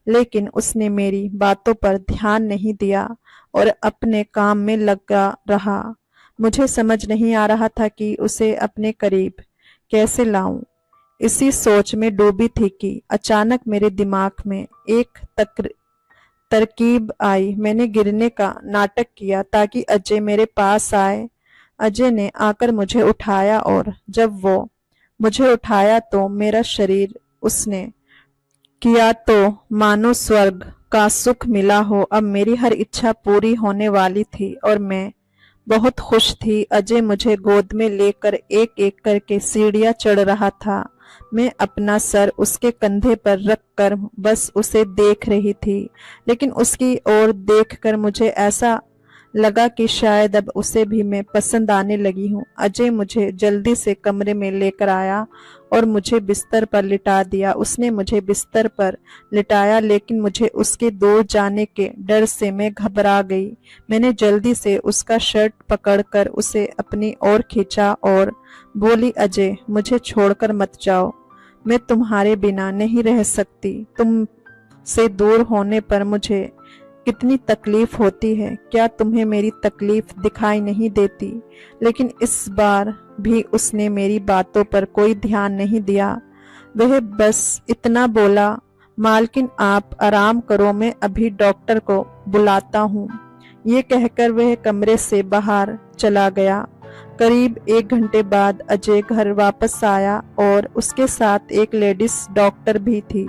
Speaker 2: लेकिन उसने मेरी बातों पर ध्यान नहीं दिया और अपने काम में लगा रहा। मुझे समझ नहीं आ रहा था कि उसे अपने करीब कैसे लाऊं। इसी सोच में डूबी थी कि अचानक मेरे दिमाग में एक तरकीब आई। मैंने गिरने का नाटक किया ताकि अजय मेरे पास आए। अजय ने आकर मुझे उठाया, और जब वो मुझे उठाया तो मेरा शरीर उसने किया तो मानो स्वर्ग का सुख मिला हो। अब मेरी हर इच्छा पूरी होने वाली थी और मैं बहुत खुश थी। अजय मुझे गोद में लेकर एक एक करके सीढ़ियां चढ़ रहा था। मैं अपना सर उसके कंधे पर रखकर बस उसे देख रही थी, लेकिन उसकी ओर देखकर मुझे ऐसा लगा कि शायद अब उसे भी मैं पसंद आने लगी हूँ। अजय मुझे जल्दी से कमरे में लेकर आया और मुझे बिस्तर पर लिटा दिया। उसने मुझे बिस्तर पर लिटाया, लेकिन मुझे उसके दूर जाने के डर से मैं घबरा गई। मैंने जल्दी से उसका शर्ट पकड़कर उसे अपनी ओर खींचा और बोली, अजय, मुझे छोड़कर मत जाओ। मैं तुम्हारे बिना नहीं रह सकती। तुमसे दूर होने पर मुझे कितनी तकलीफ होती है। क्या तुम्हें मेरी तकलीफ दिखाई नहीं देती? लेकिन इस बार भी उसने मेरी बातों पर कोई ध्यान नहीं दिया। वह बस इतना बोला, मालकिन आप आराम करो, मैं अभी डॉक्टर को बुलाता हूँ। ये कहकर वह कमरे से बाहर चला गया। करीब 1 घंटे बाद अजय घर वापस आया और उसके साथ एक लेडीज डॉक्टर भी थी।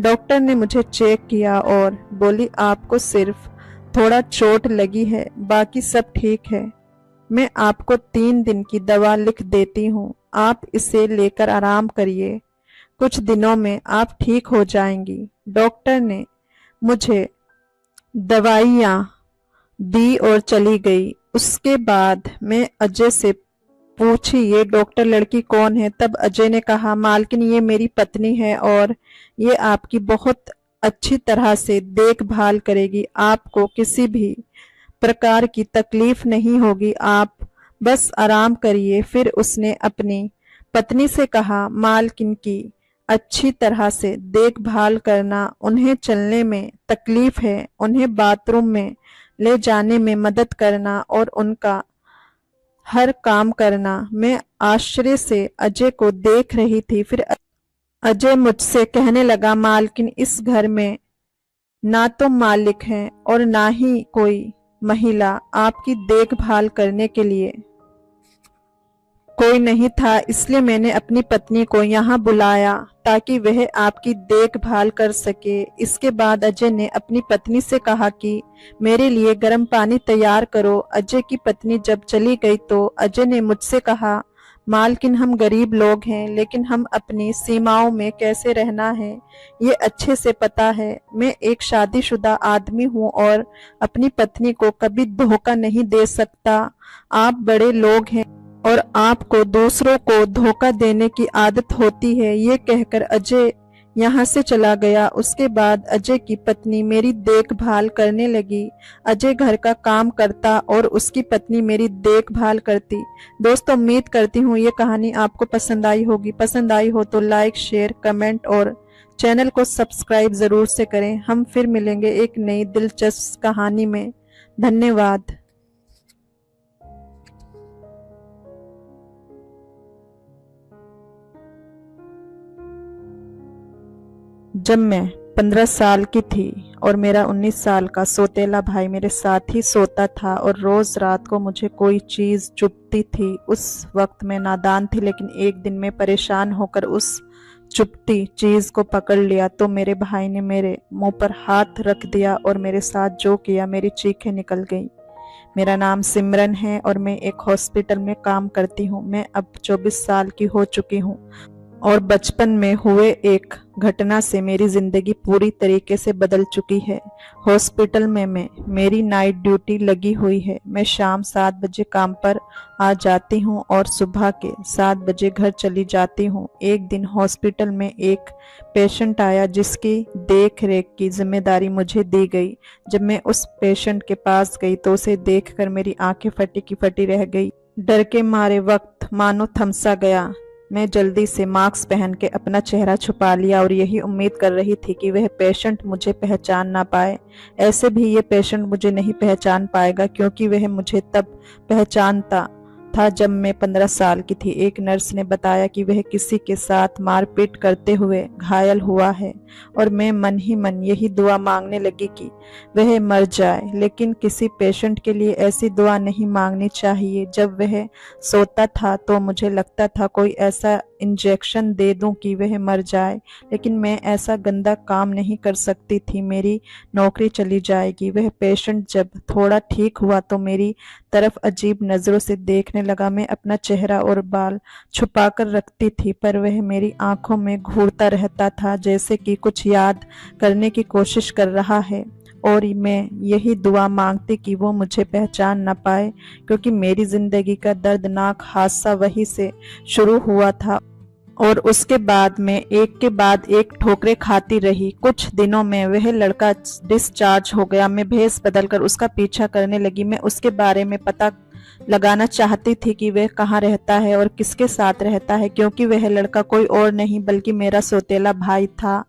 Speaker 2: डॉक्टर ने मुझे चेक किया और बोली, आपको सिर्फ थोड़ा चोट लगी है, बाकी सब ठीक है। मैं आपको 3 दिन की दवा लिख देती हूँ, आप इसे लेकर आराम करिए। कुछ दिनों में आप ठीक हो जाएंगी। डॉक्टर ने मुझे दवाइयाँ दी और चली गई। उसके बाद मैं अजय से पूछी, ये डॉक्टर लड़की कौन है? तब अजय ने कहा, मालकिन ये मेरी पत्नी है और ये आपकी बहुत अच्छी तरह से देखभाल करेगी। आपको किसी भी प्रकार की तकलीफ नहीं होगी, आप बस आराम करिए। फिर उसने अपनी पत्नी से कहा, मालकिन की अच्छी तरह से देखभाल करना। उन्हें चलने में तकलीफ है, उन्हें बाथरूम में ले जाने में मदद करना और उनका हर काम करना। मैं आश्चर्य से अजय को देख रही थी। फिर अजय मुझसे कहने लगा, मालकिन, इस घर में ना तो मालिक है और ना ही कोई महिला, आपकी देखभाल करने के लिए कोई नहीं था, इसलिए मैंने अपनी पत्नी को यहाँ बुलाया ताकि वह आपकी देखभाल कर सके। इसके बाद अजय ने अपनी पत्नी से कहा कि मेरे लिए गर्म पानी तैयार करो। अजय की पत्नी जब चली गई तो अजय ने मुझसे कहा, मालकिन, हम गरीब लोग हैं, लेकिन हम अपनी सीमाओं में कैसे रहना है ये अच्छे से पता है। मैं एक शादीशुदा आदमी हूँ और अपनी पत्नी को कभी धोखा नहीं दे सकता। आप बड़े लोग हैं और आपको दूसरों को धोखा देने की आदत होती है। ये कहकर अजय यहाँ से चला गया। उसके बाद अजय की पत्नी मेरी देखभाल करने लगी। अजय घर का काम करता और उसकी पत्नी मेरी देखभाल करती। दोस्तों, उम्मीद करती हूँ ये कहानी आपको पसंद आई होगी। पसंद आई हो तो लाइक, शेयर, कमेंट और चैनल को सब्सक्राइब जरूर से करें। हम फिर मिलेंगे एक नई दिलचस्प कहानी में। धन्यवाद। जब मैं 15 साल की थी और मेरा 19 साल का सौतेला भाई मेरे साथ ही सोता था और रोज रात को मुझे कोई चीज चुभती थी। उस वक्त मैं नादान थी, लेकिन एक दिन मैं परेशान होकर उस चुभती चीज को पकड़ लिया तो मेरे भाई ने मेरे मुंह पर हाथ रख दिया और मेरे साथ जो किया, मेरी चीखें निकल गई। मेरा नाम सिमरन है और मैं एक हॉस्पिटल में काम करती हूँ। मैं अब 24 साल की हो चुकी हूँ और बचपन में हुए एक घटना से मेरी जिंदगी पूरी तरीके से बदल चुकी है। हॉस्पिटल में मेरी नाइट ड्यूटी लगी हुई है। मैं शाम 7 बजे काम पर आ जाती हूँ और सुबह के 7 बजे घर चली जाती हूँ। एक दिन हॉस्पिटल में एक पेशेंट आया जिसकी देख रेख की जिम्मेदारी मुझे दी गई। जब मैं उस पेशेंट के पास गई तो उसे देखकर मेरी आंखें फटी की फटी रह गई। डर के मारे वक्त मानो थम सा गया। मैं जल्दी से मास्क पहन के अपना चेहरा छुपा लिया और यही उम्मीद कर रही थी कि वह पेशेंट मुझे पहचान ना पाए। ऐसे भी ये पेशेंट मुझे नहीं पहचान पाएगा क्योंकि वह मुझे तब पहचानता था जब मैं 15 साल की थी। एक नर्स ने बताया कि वह किसी के साथ मारपीट करते हुए घायल हुआ है और मैं मन ही मन यही दुआ मांगने लगी कि वह मर जाए। लेकिन किसी पेशेंट के लिए ऐसी दुआ नहीं मांगनी चाहिए। जब वह सोता था तो मुझे लगता था कोई ऐसा इंजेक्शन दे दूं कि वह मर जाए, लेकिन मैं ऐसा गंदा काम नहीं कर सकती थी, मेरी नौकरी चली जाएगी। वह पेशेंट जब थोड़ा ठीक हुआ तो मेरी तरफ अजीब नजरों से देखने लगा। मैं अपना चेहरा और बाल छुपा कर रखती थी पर वह मेरी आंखों में घूरता रहता था जैसे कि कुछ याद करने की कोशिश कर रहा है और मैं यही दुआ मांगती कि वो मुझे पहचान न पाए, क्योंकि मेरी जिंदगी का दर्दनाक हादसा वहीं से शुरू हुआ था और उसके बाद मैं एक के बाद एक ठोकरें खाती रही। कुछ दिनों में वह लड़का डिस्चार्ज हो गया। मैं भेस बदलकर उसका पीछा करने लगी। मैं उसके बारे में पता लगाना चाहती थी कि वह कहाँ रहता है और किसके साथ रहता है, क्योंकि वह लड़का कोई और नहीं बल्कि मेरा सौतेला भाई था।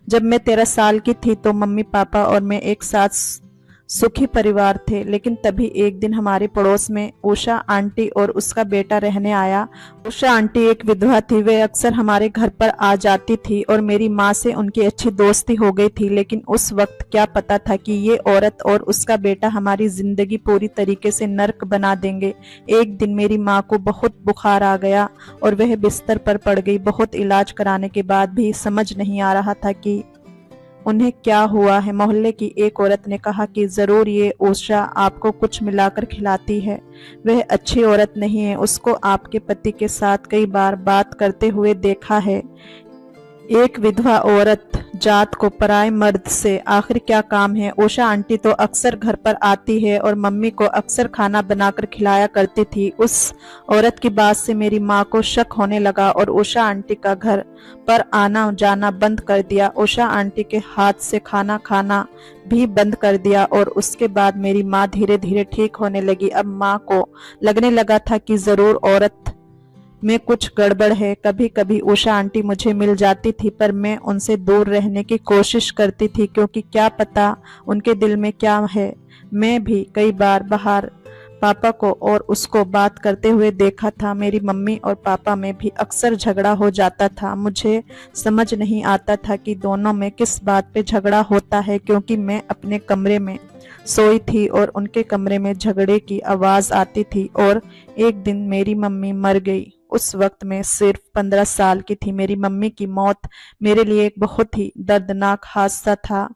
Speaker 2: जब मैं 13 साल की थी तो मम्मी पापा और मैं एक साथ सुखी परिवार थे, लेकिन तभी एक दिन हमारे पड़ोस में उषा आंटी और उसका बेटा रहने आया। उषा आंटी एक विधवा थी। वे अक्सर हमारे घर पर आ जाती थी और मेरी माँ से उनकी अच्छी दोस्ती हो गई थी, लेकिन उस वक्त क्या पता था कि ये औरत और उसका बेटा हमारी जिंदगी पूरी तरीके से नर्क बना देंगे। एक दिन मेरी माँ को बहुत बुखार आ गया और वह बिस्तर पर पड़ गई। बहुत इलाज कराने के बाद भी समझ नहीं आ रहा था कि उन्हें क्या हुआ है। मोहल्ले की एक औरत ने कहा कि जरूर ये उषा आपको कुछ मिलाकर खिलाती है। वह अच्छी औरत नहीं है, उसको आपके पति के साथ कई बार बात करते हुए देखा है। एक विधवा औरत जात को पराए मर्द से आखिर क्या काम है। उषा आंटी तो अक्सर घर पर आती है और मम्मी को अक्सर खाना बनाकर खिलाया करती थी। उस औरत की बात से मेरी माँ को शक होने लगा और उषा आंटी का घर पर आना जाना बंद कर दिया। उषा आंटी के हाथ से खाना खाना भी बंद कर दिया और उसके बाद मेरी माँ धीरे धीरे ठीक होने लगी। अब माँ को लगने लगा था कि जरूर औरत में कुछ गड़बड़ है। कभी कभी उषा आंटी मुझे मिल जाती थी पर मैं उनसे दूर रहने की कोशिश करती थी, क्योंकि क्या पता उनके दिल में क्या है। मैं भी कई बार बाहर पापा को और उसको बात करते हुए देखा था। मेरी मम्मी और पापा में भी अक्सर झगड़ा हो जाता था। मुझे समझ नहीं आता था कि दोनों में किस बात पे झगड़ा होता है, क्योंकि मैं अपने कमरे में सोई थी और उनके कमरे में झगड़े की आवाज आती थी। और एक दिन मेरी मम्मी मर गई। उस वक्त मैं सिर्फ 15 साल की थी। मेरी मम्मी की मौत मेरे लिए एक बहुत ही दर्दनाक हादसा था,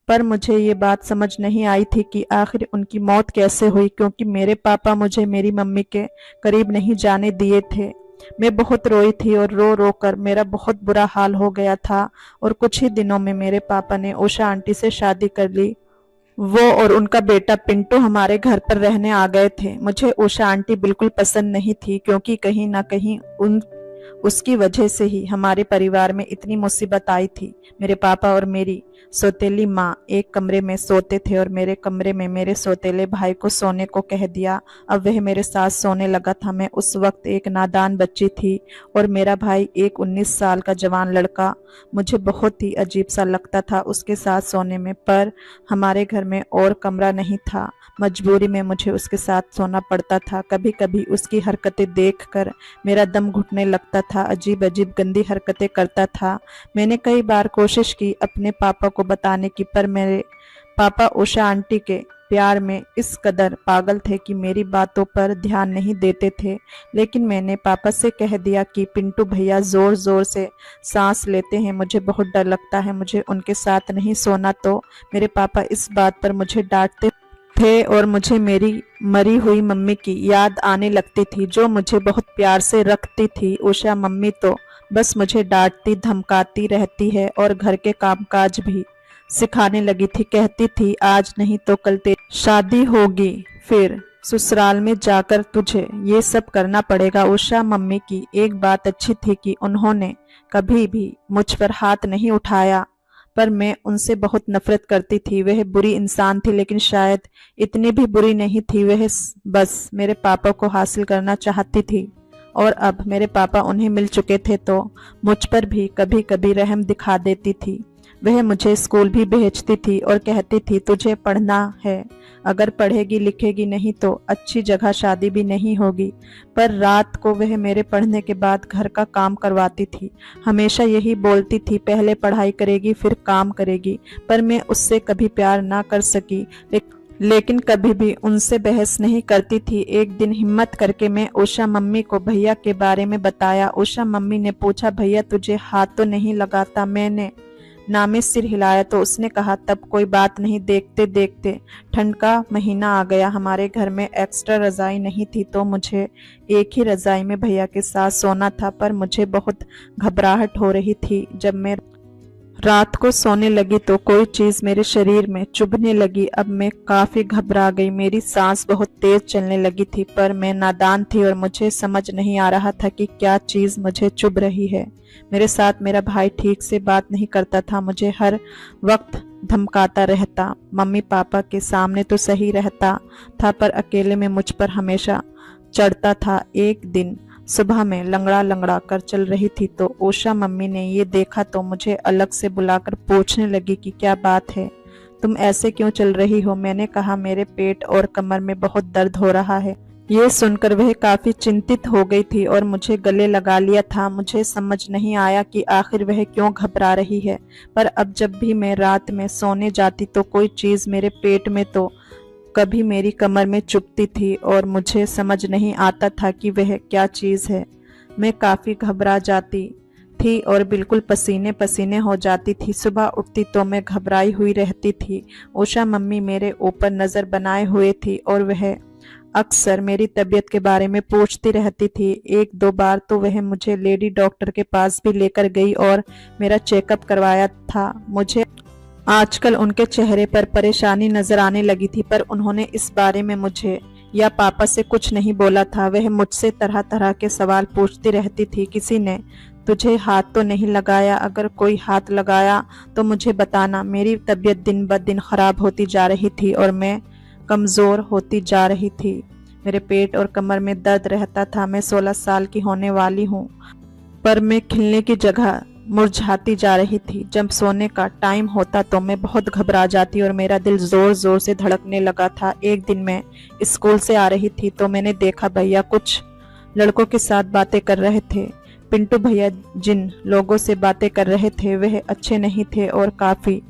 Speaker 2: पर मुझे ये बात समझ नहीं आई थी कि आखिर उनकी मौत कैसे हुई, क्योंकि मेरे पापा मुझे मेरी मम्मी के करीब नहीं जाने दिए थे। मैं बहुत रोई थी और रो रो कर मेरा बहुत बुरा हाल हो गया था। और कुछ ही दिनों में मेरे पापा ने उषा आंटी से शादी कर ली। वो और उनका बेटा पिंटू हमारे घर पर रहने आ गए थे। मुझे उषा आंटी बिल्कुल पसंद नहीं थी, क्योंकि कहीं ना कहीं उसकी वजह से ही हमारे परिवार में इतनी मुसीबत आई थी। मेरे पापा और मेरी सौतेली माँ एक कमरे में सोते थे और मेरे कमरे में मेरे सौतेले भाई को सोने को कह दिया। अब वह मेरे साथ सोने लगा था। मैं उस वक्त एक नादान बच्ची थी और मेरा भाई एक 19 साल का जवान लड़का। मुझे बहुत ही अजीब सा लगता था उसके साथ सोने में, पर हमारे घर में और कमरा नहीं था। मजबूरी में मुझे उसके साथ सोना पड़ता था। कभी कभी उसकी हरकतें देखकर मेरा दम घुटने लगता था। अजीब अजीब गंदी हरकतें करता था। मैंने कई बार कोशिश की अपने पापा को बताने की, पर मेरे पापा उषा आंटी के प्यार में इस कदर पागल थे कि मेरी बातों पर ध्यान नहीं देते थे। लेकिन मैंने पापा से कह दिया कि पिंटू भैया जोर जोर से सांस लेते हैं, मुझे बहुत डर लगता है, मुझे उनके साथ नहीं सोना। तो मेरे पापा इस बात पर मुझे डांटते थे और मुझे मेरी मरी हुई मम्मी की याद आने लगती थी, जो मुझे बहुत प्यार से रखती थी। उषा मम्मी तो बस मुझे डांटती धमकाती रहती है और घर के कामकाज भी सिखाने लगी थी। कहती थी आज नहीं तो कल तेरी शादी होगी, फिर ससुराल में जाकर तुझे ये सब करना पड़ेगा। उषा मम्मी की एक बात अच्छी थी कि उन्होंने कभी भी मुझ पर हाथ नहीं उठाया, पर मैं उनसे बहुत नफरत करती थी। वह बुरी इंसान थी, लेकिन शायद इतनी भी बुरी नहीं थी। वह बस मेरे पापा को हासिल करना चाहती थी और अब मेरे पापा उन्हें मिल चुके थे तो मुझ पर भी कभी कभी रहम दिखा देती थी। वह मुझे स्कूल भी भेजती थी और कहती थी तुझे पढ़ना है, अगर पढ़ेगी लिखेगी नहीं तो अच्छी जगह शादी भी नहीं होगी। पर रात को वह मेरे पढ़ने के बाद घर का काम करवाती थी। हमेशा यही बोलती थी पहले पढ़ाई करेगी फिर काम करेगी। पर मैं उससे कभी प्यार ना कर सकी, लेकिन कभी भी उनसे बहस नहीं करती थी। एक दिन हिम्मत करके मैं उषा मम्मी को भैया के बारे में बताया। उषा मम्मी ने पूछा भैया तुझे हाथ तो नहीं लगाता? मैंने नामे सिर हिलाया तो उसने कहा तब कोई बात नहीं। देखते देखते ठंड का महीना आ गया। हमारे घर में एक्स्ट्रा रजाई नहीं थी तो मुझे एक ही रजाई में भैया के साथ सोना था। पर मुझे बहुत घबराहट हो रही थी। जब मैं रात को सोने लगी तो कोई चीज मेरे शरीर में चुभने लगी। अब मैं काफी घबरा गई। मेरी सांस बहुत तेज चलने लगी थी, पर मैं नादान थी और मुझे समझ नहीं आ रहा था कि क्या चीज मुझे चुभ रही है। मेरे साथ मेरा भाई ठीक से बात नहीं करता था, मुझे हर वक्त धमकाता रहता। मम्मी पापा के सामने तो सही रहता था, पर अकेले में मुझ पर हमेशा चढ़ता था। एक दिन सुबह में लंगड़ा लंगड़ा कर चल रही थी तो उषा मम्मी ने ये देखा तो मुझे अलग से बुलाकर पूछने लगी कि क्या बात है, तुम ऐसे क्यों चल रही हो? मैंने कहा मेरे पेट और कमर में बहुत दर्द हो रहा है। ये सुनकर वह काफी चिंतित हो गई थी और मुझे गले लगा लिया था। मुझे समझ नहीं आया कि आखिर वह क्यों घबरा रही है। पर अब जब भी मैं रात में सोने जाती तो कोई चीज मेरे पेट में तो कभी मेरी कमर में चुभती थी और मुझे समझ नहीं आता था कि वह क्या चीज़ है। मैं काफ़ी घबरा जाती थी और बिल्कुल पसीने पसीने हो जाती थी। सुबह उठती तो मैं घबराई हुई रहती थी। उषा मम्मी मेरे ऊपर नज़र बनाए हुए थी और वह अक्सर मेरी तबीयत के बारे में पूछती रहती थी। एक दो बार तो वह मुझे लेडी डॉक्टर के पास भी लेकर गई और मेरा चेकअप करवाया था। मुझे आजकल उनके चेहरे पर परेशानी नजर आने लगी थी, पर उन्होंने इस बारे में मुझे या पापा से कुछ नहीं बोला था। वह मुझसे तरह तरह के सवाल पूछती रहती थी। किसी ने तुझे हाथ तो नहीं लगाया? अगर कोई हाथ लगाया तो मुझे बताना। मेरी तबीयत दिन ब दिन खराब होती जा रही थी और मैं कमज़ोर होती जा रही थी। मेरे पेट और कमर में दर्द रहता था। मैं 16 साल की होने वाली हूँ, पर मैं खिलने की जगह मुरझाती जा रही थी। जब सोने का टाइम होता तो मैं बहुत घबरा जाती और मेरा दिल जोर जोर से धड़कने लगा था। एक दिन मैं स्कूल से आ रही थी तो मैंने देखा भैया कुछ लड़कों के साथ बातें कर रहे थे। पिंटू भैया जिन लोगों से बातें कर रहे थे वह अच्छे नहीं थे और काफी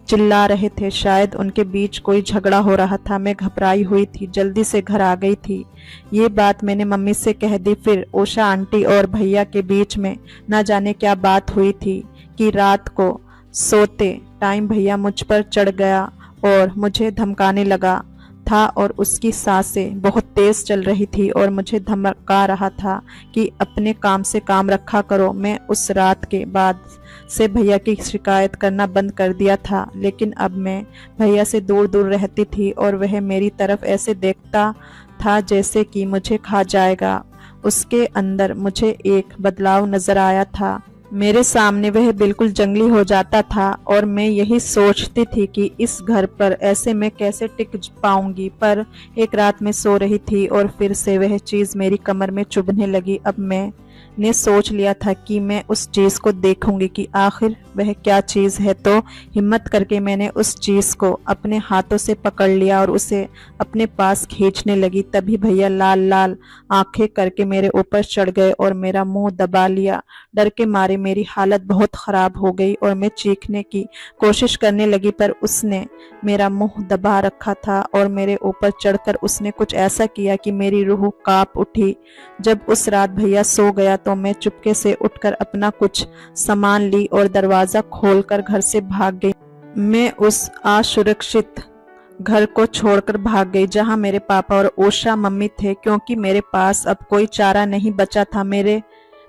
Speaker 2: चिल्ला रहे थे। शायद उनके बीच कोई झगड़ा हो रहा था। मैं घबराई हुई थी, जल्दी से घर आ गई थी। ये बात मैंने मम्मी से कह दी। फिर उषा आंटी और भैया के बीच में न जाने क्या बात हुई थी कि रात को सोते टाइम भैया मुझ पर चढ़ गया और मुझे धमकाने लगा था और उसकी सांसें बहुत तेज चल रही थी और मुझे धमका रहा था कि अपने काम से काम रखा करो। मैं उस रात के बाद से भैया की शिकायत करना बंद कर दिया था, लेकिन अब मैं भैया से दूर दूर रहती थी और वह मेरी तरफ ऐसे देखता था जैसे कि मुझे खा जाएगा। उसके अंदर मुझे एक बदलाव नजर आया था। मेरे सामने वह बिल्कुल जंगली हो जाता था और मैं यही सोचती थी कि इस घर पर ऐसे मैं कैसे टिक पाऊंगी। पर एक रात मैं सो रही थी और फिर से वह चीज़ मेरी कमर में चुभने लगी। अब मैंने सोच लिया था कि मैं उस चीज़ को देखूंगी कि आखिर वह क्या चीज़ है। तो हिम्मत करके मैंने उस चीज़ को अपने हाथों से पकड़ लिया और उसे अपने पास खींचने लगी। तभी भैया लाल लाल आंखें करके मेरे ऊपर चढ़ गए और मेरा मुंह दबा लिया। डर के मारे मेरी हालत बहुत खराब हो गई और मैं चीखने की कोशिश करने लगी, पर उसने मेरा मुंह दबा रखा था और मेरे ऊपर चढ़कर उसने कुछ ऐसा किया कि मेरी रूह कांप उठी। जब उस रात भैया सो गया तो मैं चुपके से उठकर अपना कुछ सामान ली और दरवाजा खोलकर घर से भाग गई। मैं उस असुरक्षित घर को छोड़कर भाग गई जहां मेरे पापा और उषा मम्मी थे, क्योंकि मेरे पास अब कोई चारा नहीं बचा था।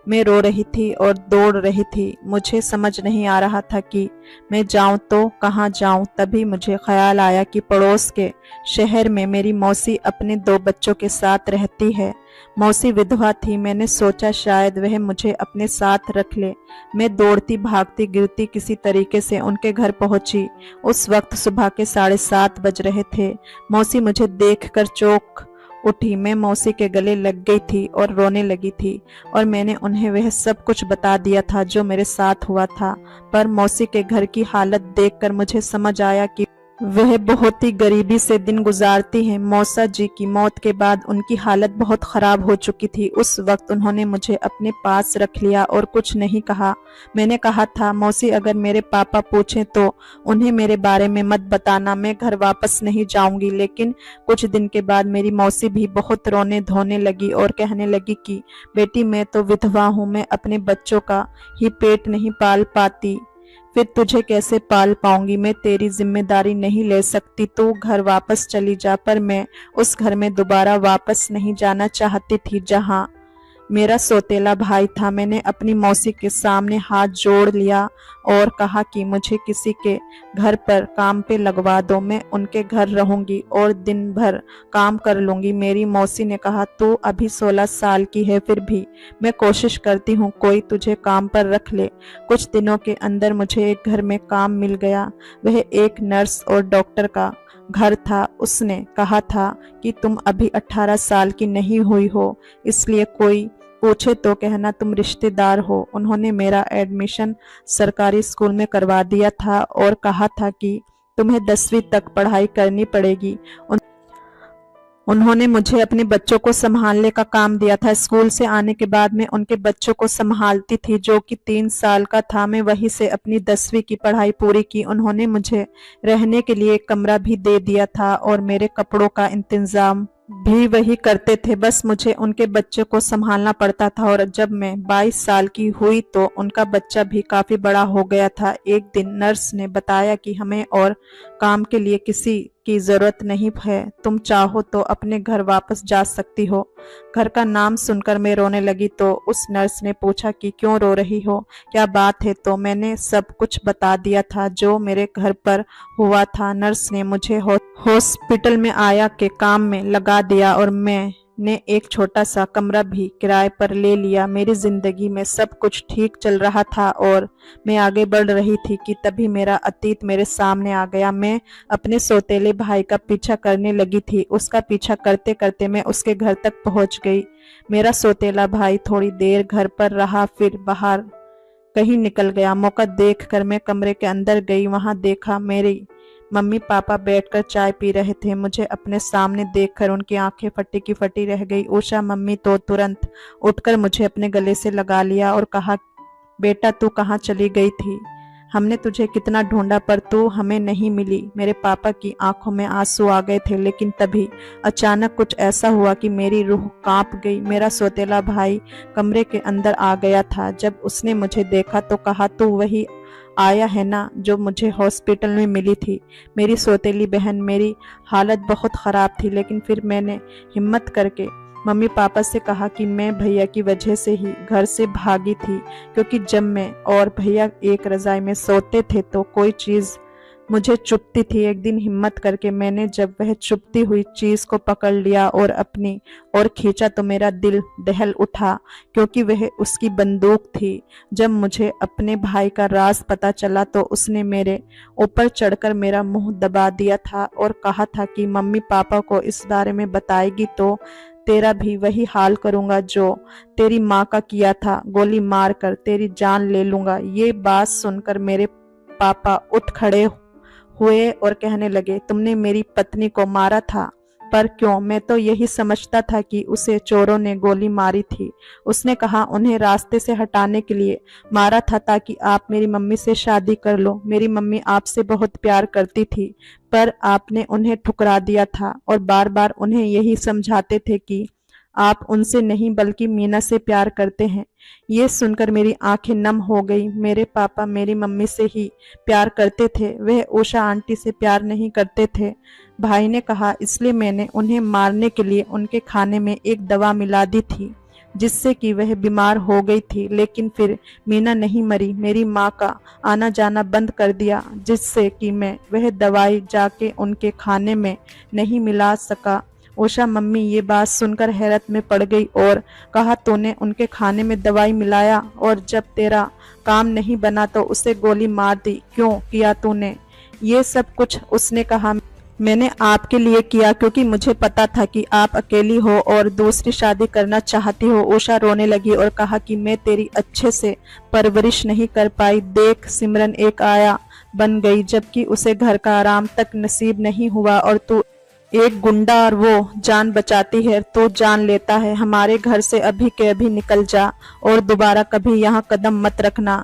Speaker 2: मैं रो रही थी और दौड़ रही थी। मुझे समझ नहीं आ रहा था कि मैं जाऊं तो कहाँ जाऊं। तभी मुझे ख्याल आया कि पड़ोस के शहर में मेरी मौसी अपने 2 बच्चों के साथ रहती है। मौसी विधवा थी। मैंने सोचा शायद वह मुझे अपने साथ रख ले। मैं दौड़ती भागती गिरती किसी तरीके से उनके घर पहुंची। उस वक्त सुबह के 7:30 बज रहे थे। मौसी मुझे देखकर चौंक उठी। मैं मौसी के गले लग गई थी और रोने लगी थी और मैंने उन्हें वह सब कुछ बता दिया था जो मेरे साथ हुआ था। पर मौसी के घर की हालत देखकर मुझे समझ आया कि वह बहुत ही गरीबी से दिन गुजारती हैं। मौसा जी की मौत के बाद उनकी हालत बहुत खराब हो चुकी थी। उस वक्त उन्होंने मुझे अपने पास रख लिया और कुछ नहीं कहा। मैंने कहा था मौसी अगर मेरे पापा पूछें तो उन्हें मेरे बारे में मत बताना, मैं घर वापस नहीं जाऊंगी। लेकिन कुछ दिन के बाद मेरी मौसी भी बहुत रोने धोने लगी और कहने लगी कि बेटी मैं तो विधवा हूँ, मैं अपने बच्चों का ही पेट नहीं पाल पाती, फिर तुझे कैसे पाल पाऊंगी। मैं तेरी जिम्मेदारी नहीं ले सकती, तू घर वापस चली जा। पर मैं उस घर में दोबारा वापस नहीं जाना चाहती थी जहां मेरा सौतेला भाई था। मैंने अपनी मौसी के सामने हाथ जोड़ लिया और कहा कि मुझे किसी के घर पर काम पे लगवा दो, मैं उनके घर रहूंगी और दिन भर काम कर लूंगी। मेरी मौसी ने कहा तू अभी 16 साल की है, फिर भी मैं कोशिश करती हूँ कोई तुझे काम पर रख ले। कुछ दिनों के अंदर मुझे एक घर में काम मिल गया। वह एक नर्स और डॉक्टर का घर था। उसने कहा था कि तुम अभी 18 साल की नहीं हुई हो, इसलिए कोई पूछे तो कहना तुम रिश्तेदार हो। उन्होंने मेरा एडमिशन सरकारी स्कूल में करवा दिया था और कहा था कि तुम्हें 10वीं तक पढ़ाई करनी पड़ेगी। उन्होंने मुझे अपने बच्चों को संभालने का काम दिया था। स्कूल से आने के बाद मैं उनके बच्चों को संभालती थी जो कि 3 साल का था। मैं वहीं से अपनी 10वीं की पढ़ाई पूरी की। उन्होंने मुझे रहने के लिए एक कमरा भी दे दिया था और मेरे कपड़ों का इंतजाम भी वही करते थे। बस मुझे उनके बच्चे को संभालना पड़ता था। और जब मैं 22 साल की हुई तो उनका बच्चा भी काफी बड़ा हो गया था। एक दिन नर्स ने बताया कि हमें और काम के लिए किसी की जरूरत नहीं है, तुम चाहो तो अपने घर वापस जा सकती हो। घर का नाम सुनकर मैं रोने लगी तो उस नर्स ने पूछा कि क्यों रो रही हो, क्या बात है। तो मैंने सब कुछ बता दिया था जो मेरे घर पर हुआ था। नर्स ने मुझे हॉस्पिटल में आया के काम में लगा दिया और मैं ने एक छोटा सा कमरा भी किराए पर ले लिया। मेरी जिंदगी में सब कुछ ठीक चल रहा था और मैं आगे बढ़ रही थी कि तभी मेरा अतीत मेरे सामने आ गया। मैं अपने सौतेले भाई का पीछा करने लगी थी। उसका पीछा करते करते मैं उसके घर तक पहुंच गई। मेरा सौतेला भाई थोड़ी देर घर पर रहा, फिर बाहर कहीं निकल गया। मौका देखकर मैं कमरे के अंदर गई। वहां देखा मेरी मम्मी पापा बैठकर चाय पी रहे थे। मुझे अपने सामने देखकर उनकी आंखें फटी की फटी रह गई। उषा मम्मी तो तुरंत उठकर मुझे अपने गले से लगा लिया और कहा, बेटा तू कहाँ चली गई थी? हमने तुझे कितना ढूंढा पर तू हमें नहीं मिली। मेरे पापा की आंखों में आंसू आ गए थे, लेकिन तभी अचानक कुछ ऐसा हुआ कि मेरी रूह कांप गई। मेरा सौतेला भाई कमरे के अंदर आ गया था। जब उसने मुझे देखा तो कहा, तू वही आया है ना जो मुझे हॉस्पिटल में मिली थी? मेरी सौतेली बहन, मेरी हालत बहुत ख़राब थी, लेकिन फिर मैंने हिम्मत करके मम्मी पापा से कहा कि मैं भैया की वजह से ही घर से भागी थी, क्योंकि जब मैं और भैया एक रज़ाई में सोते थे तो कोई चीज़ मुझे चुभती थी। एक दिन हिम्मत करके मैंने जब वह चुभती हुई चीज़ को पकड़ लिया और अपनी और खींचा तो मेरा दिल दहल उठा, क्योंकि वह उसकी बंदूक थी। जब मुझे अपने भाई का राज पता चला तो उसने मेरे ऊपर चढ़कर मेरा मुंह दबा दिया था और कहा था कि मम्मी पापा को इस बारे में बताएगी तो तेरा भी वही हाल करूंगा जो तेरी माँ का किया था, गोली मार कर तेरी जान ले लूंगा। ये बात सुनकर मेरे पापा उठ खड़े हुए और कहने लगे, तुमने मेरी पत्नी को मारा था? पर क्यों? मैं तो यही समझता था कि उसे चोरों ने गोली मारी थी। उसने कहा, उन्हें रास्ते से हटाने के लिए मारा था ताकि आप मेरी मम्मी से शादी कर लो। मेरी मम्मी आपसे बहुत प्यार करती थी, पर आपने उन्हें ठुकरा दिया था और बार बार उन्हें यही समझाते थे कि आप उनसे नहीं बल्कि मीना से प्यार करते हैं। ये सुनकर मेरी आंखें नम हो गई। मेरे पापा मेरी मम्मी से ही प्यार करते थे, वह उषा आंटी से प्यार नहीं करते थे। भाई ने कहा, इसलिए मैंने उन्हें मारने के लिए उनके खाने में एक दवा मिला दी थी जिससे कि वह बीमार हो गई थी। लेकिन फिर मीना नहीं मरी, मेरी माँ का आना जाना बंद कर दिया, जिससे कि मैं वह दवाई जाके उनके खाने में नहीं मिला सका। उषा मम्मी ये बात सुनकर हैरत में पड़ गई और कहा, तूने उनके खाने में दवाई मिलाया और जब तेरा काम नहीं बना तो उसे गोली मार दी? क्यों किया तूने ये सब कुछ? उसने कहा, मैंने आपके लिए किया क्योंकि मुझे पता था कि आप अकेली हो और दूसरी शादी करना चाहती हो। उषा रोने लगी और कहा कि मैं तेरी अच्छे से परवरिश नहीं कर पाई। देख सिमरन एक आया बन गई, जबकि उसे घर का आराम तक नसीब नहीं हुआ और तू एक गुंडा और वो जान बचाती है तो जान लेता है। हमारे घर से अभी के अभी निकल जा और दोबारा कभी यहाँ कदम मत रखना।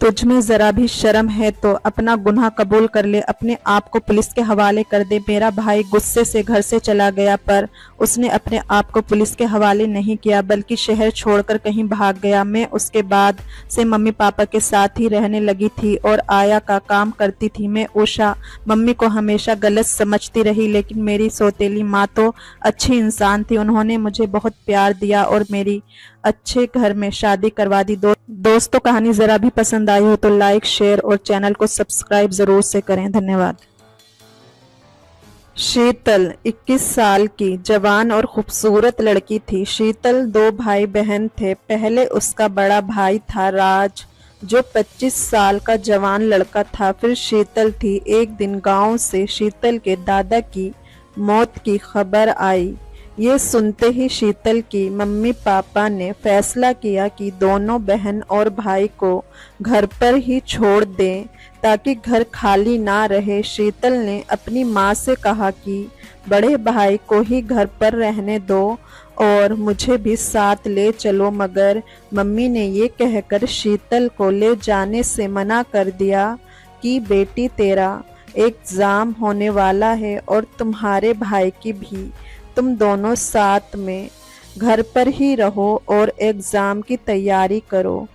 Speaker 2: तुझमें जरा भी शर्म है तो अपना गुनाह कबूल कर ले, अपने आप को पुलिस के हवाले कर दे। मेरा भाई गुस्से से घर से चला गया, पर उसने अपने आप को पुलिस के हवाले नहीं किया बल्कि शहर छोड़कर कहीं भाग गया। मैं उसके बाद से मम्मी पापा के साथ ही रहने लगी थी और आया का काम करती थी। मैं उषा मम्मी को हमेशा गलत समझती रही, लेकिन मेरी सौतेली माँ तो अच्छी इंसान थी। उन्होंने मुझे बहुत प्यार दिया और मेरी अच्छे घर में शादी करवा दी। दोस्तों, कहानी जरा भी पसंद आई हो तो लाइक, शेयर और चैनल को सब्सक्राइब जरूर से करें। धन्यवाद। शीतल 21 साल की जवान और खूबसूरत लड़की थी। शीतल 2 भाई बहन थे। पहले उसका बड़ा भाई था राज, जो 25 साल का जवान लड़का था। फिर शीतल थी। एक दिन गांव से शीतल के दादा की मौत की खबर आई। ये सुनते ही शीतल की मम्मी पापा ने फैसला किया कि दोनों बहन और भाई को घर पर ही छोड़ दें ताकि घर खाली ना रहे। शीतल ने अपनी माँ से कहा कि बड़े भाई को ही घर पर रहने दो और मुझे भी साथ ले चलो, मगर मम्मी ने ये कहकर शीतल को ले जाने से मना कर दिया कि बेटी, तेरा एग्जाम होने वाला है और तुम्हारे भाई की भी। तुम दोनों साथ में घर पर ही रहो और एग्ज़ाम की तैयारी करो।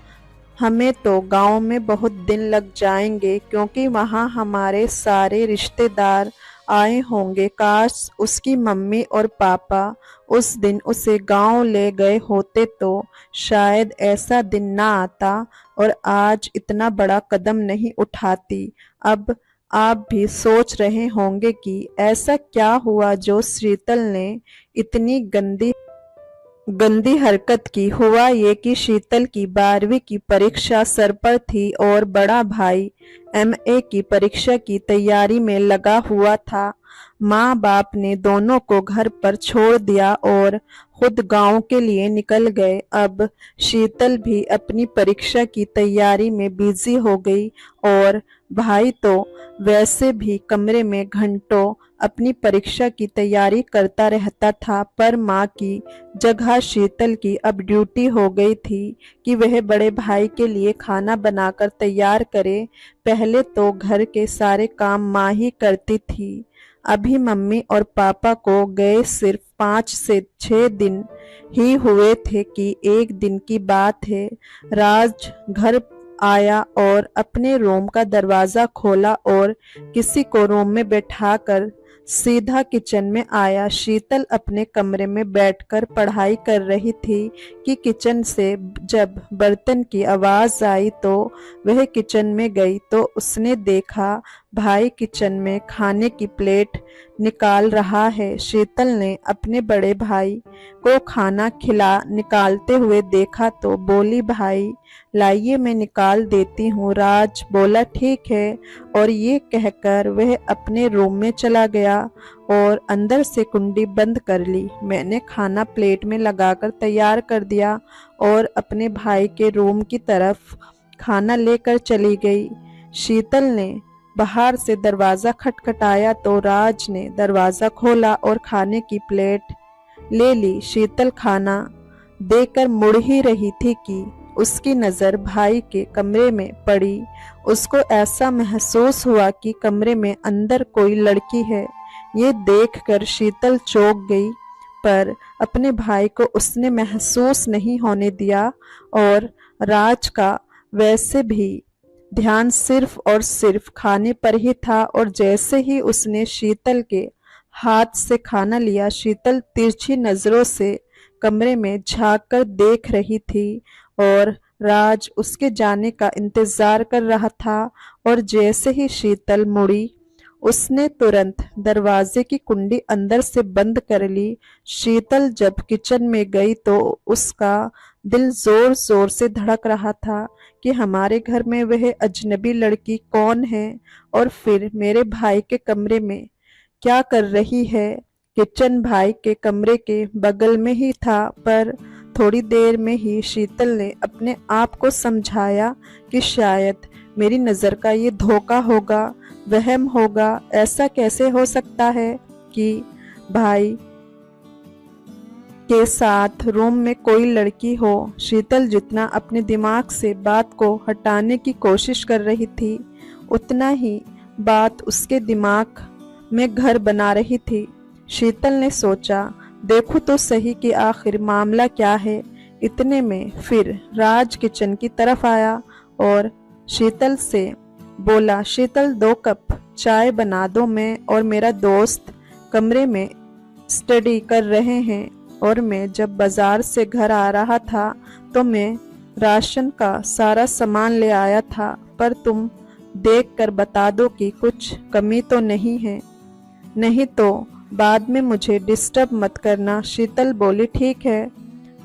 Speaker 2: हमें तो गांव में बहुत दिन लग जाएंगे क्योंकि वहाँ हमारे सारे रिश्तेदार आए होंगे। काश उसकी मम्मी और पापा उस दिन उसे गांव ले गए होते तो शायद ऐसा दिन ना आता और आज इतना बड़ा कदम नहीं उठाती। अब आप भी सोच रहे होंगे कि ऐसा क्या हुआ जो शीतल ने इतनी गंदी गंदी हरकत की। हुआ ये कि शीतल की 12वीं की परीक्षा सर पर थी और बड़ा भाई एमए की परीक्षा की तैयारी में लगा हुआ था। माँ बाप ने दोनों को घर पर छोड़ दिया और खुद गांव के लिए निकल गए। अब शीतल भी अपनी परीक्षा की तैयारी में बिजी हो गई और भाई तो वैसे भी कमरे में घंटों अपनी परीक्षा की तैयारी करता रहता था। पर माँ की जगह शीतल की अब ड्यूटी हो गई थी कि वह बड़े भाई के लिए खाना बनाकर तैयार करे। पहले तो घर के सारे काम माँ ही करती थी। अभी मम्मी और पापा को गए सिर्फ 5 से 6 दिन ही हुए थे कि एक दिन की बात है, राज घर आया और अपने रूम का दरवाजा खोला और किसी को रूम में बैठाकर सीधा किचन में आया। शीतल अपने कमरे में बैठकर पढ़ाई कर रही थी कि किचन से जब बर्तन की आवाज आई तो वह किचन में गई तो उसने देखा भाई किचन में खाने की प्लेट निकाल रहा है। शीतल ने अपने बड़े भाई को खाना निकालते हुए देखा तो बोली, भाई लाइए मैं निकाल देती हूँ। राज बोला ठीक है और ये कहकर वह अपने रूम में चला गया और अंदर से कुंडी बंद कर ली। मैंने खाना प्लेट में लगाकर तैयार कर दिया और अपने भाई के रूम की तरफ खाना लेकर चली गई। शीतल ने बाहर से दरवाजा खटखटाया तो राज ने दरवाजा खोला और खाने की प्लेट ले ली। शीतल खाना देकर मुड़ ही रही थी कि उसकी नज़र भाई के कमरे में पड़ी। उसको ऐसा महसूस हुआ कि कमरे में अंदर कोई लड़की है। ये देखकर शीतल चौंक गई, पर अपने भाई को उसने महसूस नहीं होने दिया और राज का वैसे भी ध्यान सिर्फ और सिर्फ खाने पर ही था। और जैसे ही उसने शीतल के हाथ से खाना लिया, शीतल तिरछी नजरों से कमरे में झांक कर देख रही थी और राज उसके जाने का इंतजार कर रहा था। और जैसे ही शीतल मुड़ी, उसने तुरंत दरवाजे की कुंडी अंदर से बंद कर ली। शीतल जब किचन में गई तो उसका दिल जोर जोर से धड़क रहा था कि हमारे घर में वह अजनबी लड़की कौन है और फिर मेरे भाई के कमरे में क्या कर रही है। किचन भाई के कमरे के बगल में ही था, पर थोड़ी देर में ही शीतल ने अपने आप को समझाया कि शायद मेरी नज़र का ये धोखा होगा, वहम होगा। ऐसा कैसे हो सकता है कि भाई के साथ रूम में कोई लड़की हो। शीतल जितना अपने दिमाग से बात को हटाने की कोशिश कर रही थी, उतना ही बात उसके दिमाग में घर बना रही थी। शीतल ने सोचा, देखो तो सही कि आखिर मामला क्या है। इतने में फिर राज किचन की तरफ आया और शीतल से बोला, शीतल 2 कप चाय बना दो, मैं और मेरा दोस्त कमरे में स्टडी कर रहे हैं और मैं जब बाजार से घर आ रहा था तो मैं राशन का सारा सामान ले आया था, पर तुम देख कर बता दो कि कुछ कमी तो नहीं है, नहीं तो बाद में मुझे डिस्टर्ब मत करना। शीतल बोली, ठीक है,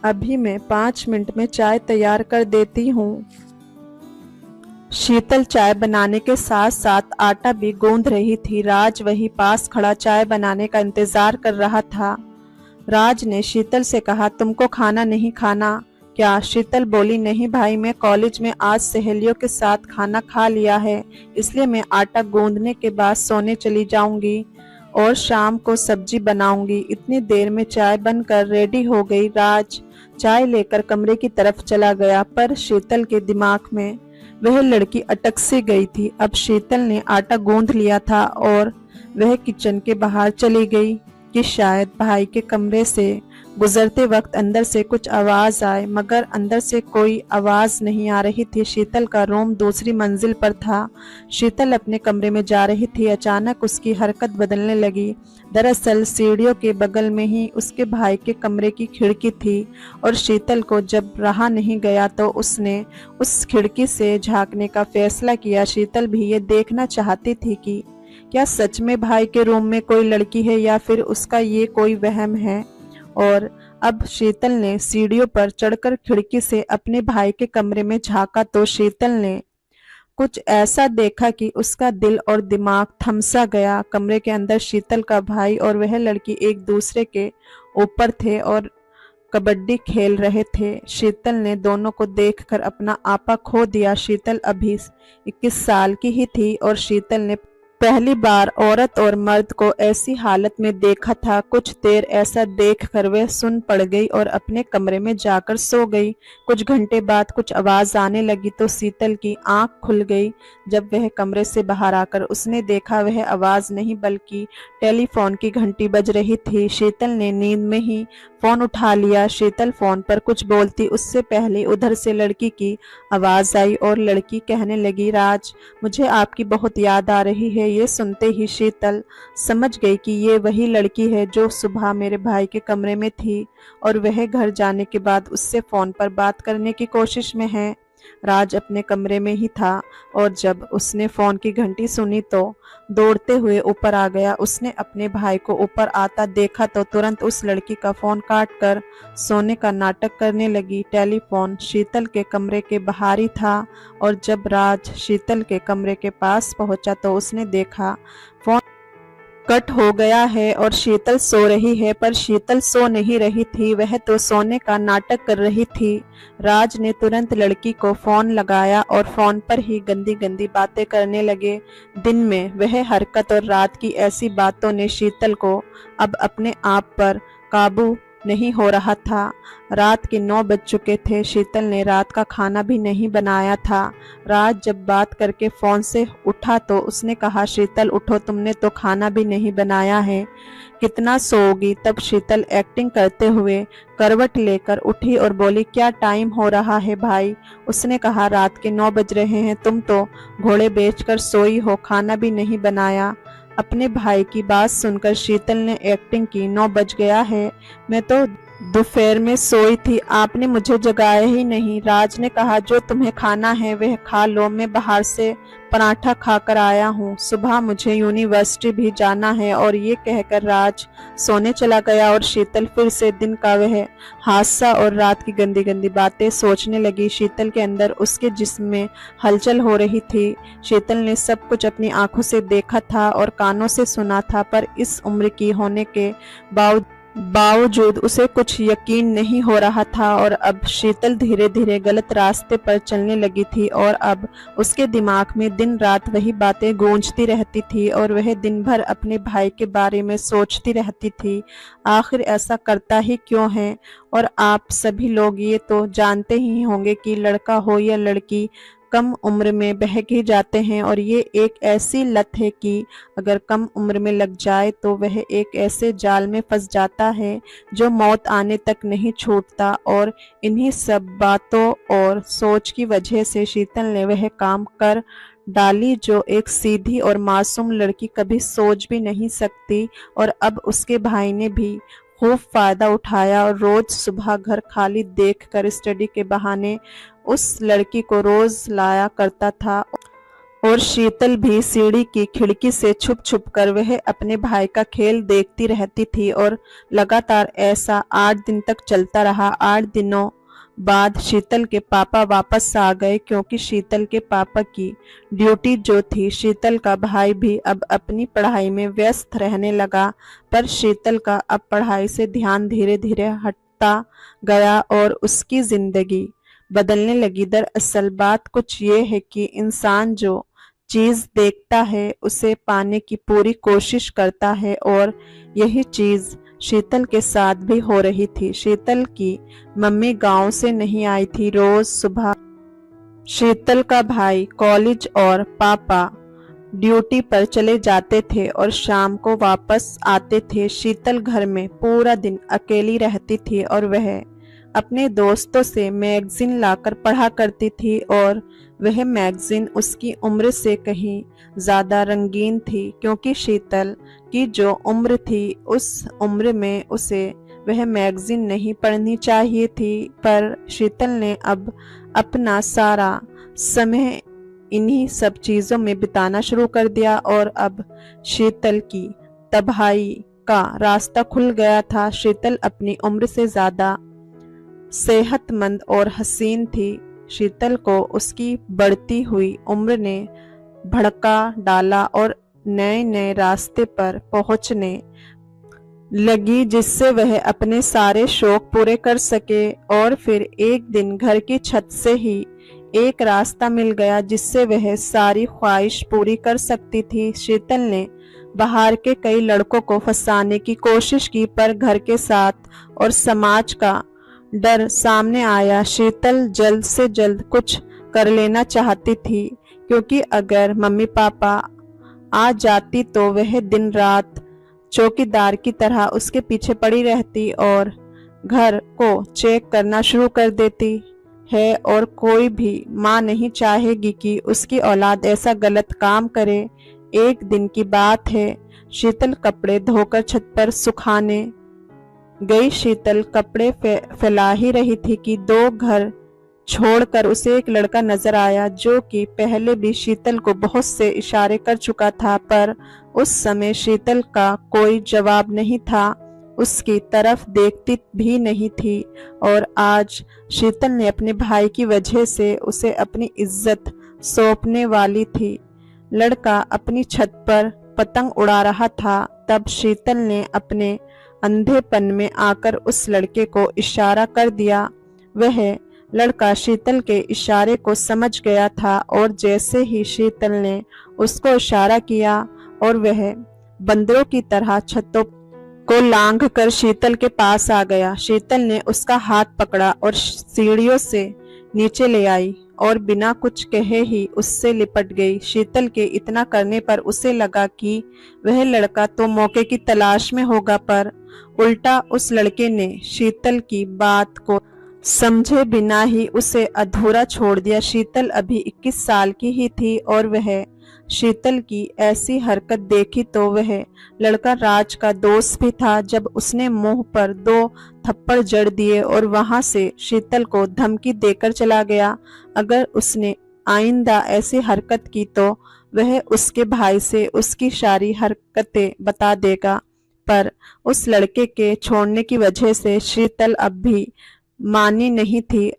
Speaker 2: अभी मैं 5 मिनट में चाय तैयार कर देती हूँ। शीतल चाय बनाने के साथ साथ आटा भी गूंद रही थी। राज वहीं पास खड़ा चाय बनाने का इंतजार कर रहा था। राज ने शीतल से कहा, तुमको खाना नहीं खाना क्या? शीतल बोली, नहीं भाई, मैं कॉलेज में आज सहेलियों के साथ खाना खा लिया है, इसलिए मैं आटा गूंदने के बाद सोने चली जाऊंगी और शाम को सब्जी बनाऊंगी। इतनी देर में चाय बनकर रेडी हो गई। राज चाय लेकर कमरे की तरफ चला गया, पर शीतल के दिमाग में वह लड़की अटक सी गई थी। अब शीतल ने आटा गूंद लिया था और वह किचन के बाहर चली गई कि शायद भाई के कमरे से गुजरते वक्त अंदर से कुछ आवाज आए, मगर अंदर से कोई आवाज नहीं आ रही थी। शीतल का रूम दूसरी मंजिल पर था। शीतल अपने कमरे में जा रही थी, अचानक उसकी हरकत बदलने लगी। दरअसल सीढ़ियों के बगल में ही उसके भाई के कमरे की खिड़की थी और शीतल को जब रहा नहीं गया तो उसने उस खिड़की से झांकने का फैसला किया। शीतल भी ये देखना चाहती थी कि क्या सच में भाई के रूम में कोई लड़की है या फिर उसका ये कोई वहम है। और अब शीतल ने सीढ़ियों पर चढ़कर खिड़की से अपने भाई के कमरे में झांका तो शीतल ने कुछ ऐसा देखा कि उसका दिल और दिमाग थमसा गया। कमरे के अंदर शीतल का भाई और वह लड़की एक दूसरे के ऊपर थे और कबड्डी खेल रहे थे। शीतल ने दोनों को देखकर अपना आपा खो दिया। शीतल अभी 21 साल की ही थी और शीतल ने पहली बार औरत और मर्द को ऐसी हालत में देखा था। कुछ देर ऐसा देखकर वह सुन पड़ गई और अपने कमरे में जाकर सो गई। कुछ घंटे बाद कुछ आवाज आने लगी तो शीतल की आंख खुल गई। जब वह कमरे से बाहर आकर उसने देखा वह आवाज नहीं बल्कि टेलीफोन की घंटी बज रही थी। शीतल ने नींद में ही फोन उठा लिया। शीतल फोन पर कुछ बोलती उससे पहले उधर से लड़की की आवाज आई और लड़की कहने लगी, राज, मुझे आपकी बहुत याद आ रही है। ये सुनते ही शीतल समझ गई कि ये वही लड़की है जो सुबह मेरे भाई के कमरे में थी और वह घर जाने के बाद उससे फोन पर बात करने की कोशिश में है। राज अपने कमरे में ही था और जब उसने फोन की घंटी सुनी तो दौड़ते हुए ऊपर आ गया। उसने अपने भाई को ऊपर आता देखा तो तुरंत उस लड़की का फोन काट कर सोने का नाटक करने लगी। टेलीफोन शीतल के कमरे के बाहर ही था और जब राज शीतल के कमरे के पास पहुंचा तो उसने देखा फोन कट हो गया है और शीतल सो रही है, पर शीतल सो नहीं रही थी, वह तो सोने का नाटक कर रही थी। राज ने तुरंत लड़की को फोन लगाया और फोन पर ही गंदी गंदी बातें करने लगे। दिन में वह हरकत और रात की ऐसी बातों ने शीतल को अब अपने आप पर काबू नहीं हो रहा था। रात के 9 बज चुके थे। शीतल ने रात का खाना भी नहीं बनाया था। राज जब बात करके फोन से उठा तो उसने कहा, शीतल उठो, तुमने तो खाना भी नहीं बनाया है, कितना सोओगी। तब शीतल एक्टिंग करते हुए करवट लेकर उठी और बोली, क्या टाइम हो रहा है भाई। उसने कहा, रात के 9 बज रहे हैं, तुम तो घोड़े बेचकर सोई हो, खाना भी नहीं बनाया। अपने भाई की बात सुनकर शीतल ने एक्टिंग की, 9 बज गया है, मैं तो दोपहर में सोई थी, आपने मुझे जगाया ही नहीं। राज ने कहा, जो तुम्हें खाना है वह खा लो, मैं बाहर से पराठा खाकर आया हूँ, सुबह मुझे यूनिवर्सिटी भी जाना है। और ये कहकर राज सोने चला गया और शीतल फिर से दिन का वह हादसा और रात की गंदी गंदी बातें सोचने लगी। शीतल के अंदर उसके जिस्म में हलचल हो रही थी। शीतल ने सब कुछ अपनी आंखों से देखा था और कानों से सुना था, पर इस उम्र की होने के बावजूद उसे कुछ यकीन नहीं हो रहा था। और अब शीतल धीरे धीरे गलत रास्ते पर चलने लगी थी और अब उसके दिमाग में दिन रात वही बातें गूंजती रहती थी और वह दिन भर अपने भाई के बारे में सोचती रहती थी, आखिर ऐसा करता ही क्यों है। और आप सभी लोग ये तो जानते ही होंगे कि लड़का हो या लड़की कम उम्र में बहक ही जाते हैं और ये एक ऐसी लत है कि अगर कम उम्र में लग जाए तो वह एक ऐसे जाल में फंस जाता है जो मौत आने तक नहीं छूटता। और इन्हीं सब बातों और सोच की वजह से शीतल ने वह काम कर डाली जो एक सीधी और मासूम लड़की कभी सोच भी नहीं सकती। और अब उसके भाई ने भी खूब फायदा उठाया और रोज सुबह घर खाली देखकर स्टडी के बहाने उस लड़की को रोज लाया करता था। और शीतल भी सीढ़ी की खिड़की से छुप छुप कर वह अपने भाई का खेल देखती रहती थी। और लगातार ऐसा 8 दिन तक चलता रहा। 8 दिनों बाद शीतल के पापा वापस आ गए, क्योंकि शीतल के पापा की ड्यूटी जो थी। शीतल का भाई भी अब अपनी पढ़ाई में व्यस्त रहने लगा, पर शीतल का अब पढ़ाई से ध्यान धीरे धीरे हटता गया और उसकी जिंदगी बदलने लगी। दरअसल बात कुछ ये है कि इंसान जो चीज देखता है उसे पाने की पूरी कोशिश करता है और यही चीज शीतल के साथ भी हो रही थी। शीतल की मम्मी गांव से नहीं आई थी। रोज सुबह शीतल का भाई कॉलेज और पापा ड्यूटी पर चले जाते थे और शाम को वापस आते थे। शीतल घर में पूरा दिन अकेली रहती थी और वह अपने दोस्तों से मैगजीन लाकर पढ़ा करती थी और वह मैगजीन उसकी उम्र से कहीं ज़्यादा रंगीन थी, क्योंकि शीतल की जो उम्र थी उस उम्र में उसे वह मैगजीन नहीं पढ़नी चाहिए थी। पर शीतल ने अब अपना सारा समय इन्हीं सब चीज़ों में बिताना शुरू कर दिया और अब शीतल की तबाही का रास्ता खुल गया था। शीतल अपनी उम्र से ज़्यादा सेहतमंद और हसीन थी। शीतल को उसकी बढ़ती हुई उम्र ने भड़का डाला और नए नए रास्ते पर पहुंचने लगी, जिससे वह अपने सारे शौक पूरे कर सके। और फिर एक दिन घर की छत से ही एक रास्ता मिल गया जिससे वह सारी ख्वाहिश पूरी कर सकती थी। शीतल ने बाहर के कई लड़कों को फंसाने की कोशिश की, पर घर के साथ और समाज का डर सामने आया। शीतल जल्द से जल्द कुछ कर लेना चाहती थी, क्योंकि अगर मम्मी पापा आ जाती तो वह दिन रात चौकीदार की तरह उसके पीछे पड़ी रहती और घर को चेक करना शुरू कर देती है। और कोई भी माँ नहीं चाहेगी कि उसकी औलाद ऐसा गलत काम करे। एक दिन की बात है, शीतल कपड़े धोकर छत पर सुखाने गई। शीतल कपड़े फैला ही रही थी कि दो घर छोड़कर उसे एक लड़का नजर आया, जो कि पहले भी शीतल को बहुत से इशारे कर चुका था, पर उस समय शीतल का कोई जवाब नहीं था, उसकी तरफ देखती भी नहीं थी। और आज शीतल ने अपने भाई की वजह से उसे अपनी इज्जत सौंपने वाली थी। लड़का अपनी छत पर पतंग उड़ा रहा था, तब शीतल ने अपने अंधेपन में आकर उस लड़के को इशारा कर दिया। वह लड़का शीतल के इशारे को समझ गया था और जैसे ही शीतल ने उसको इशारा किया और वह बंदरों की तरह छतों को लांघ कर शीतल के पास आ गया। शीतल ने उसका हाथ पकड़ा और सीढ़ियों से नीचे ले आई और बिना कुछ कहे ही उससे लिपट गई। शीतल के इतना करने पर उसे लगा कि वह लड़का तो मौके की तलाश में होगा, पर उल्टा उस लड़के ने शीतल की बात को समझे बिना ही उसे अधूरा छोड़ दिया। शीतल अभी 21 साल की ही थी और वह शीतल की ऐसी हरकत देखी तो वह लड़का राज का दोस्त भी था। जब उसने मुंह पर 2 थप्पड़ जड़ दिए और वहां से शीतल को धमकी देकर चला गया। अगर उसने आइंदा ऐसी हरकत की तो वह उसके भाई से उसकी सारी हरकतें बता देगा। पर उस लड़के के छोड़ने की वजह से शीतल अब भी मानी नहीं थी।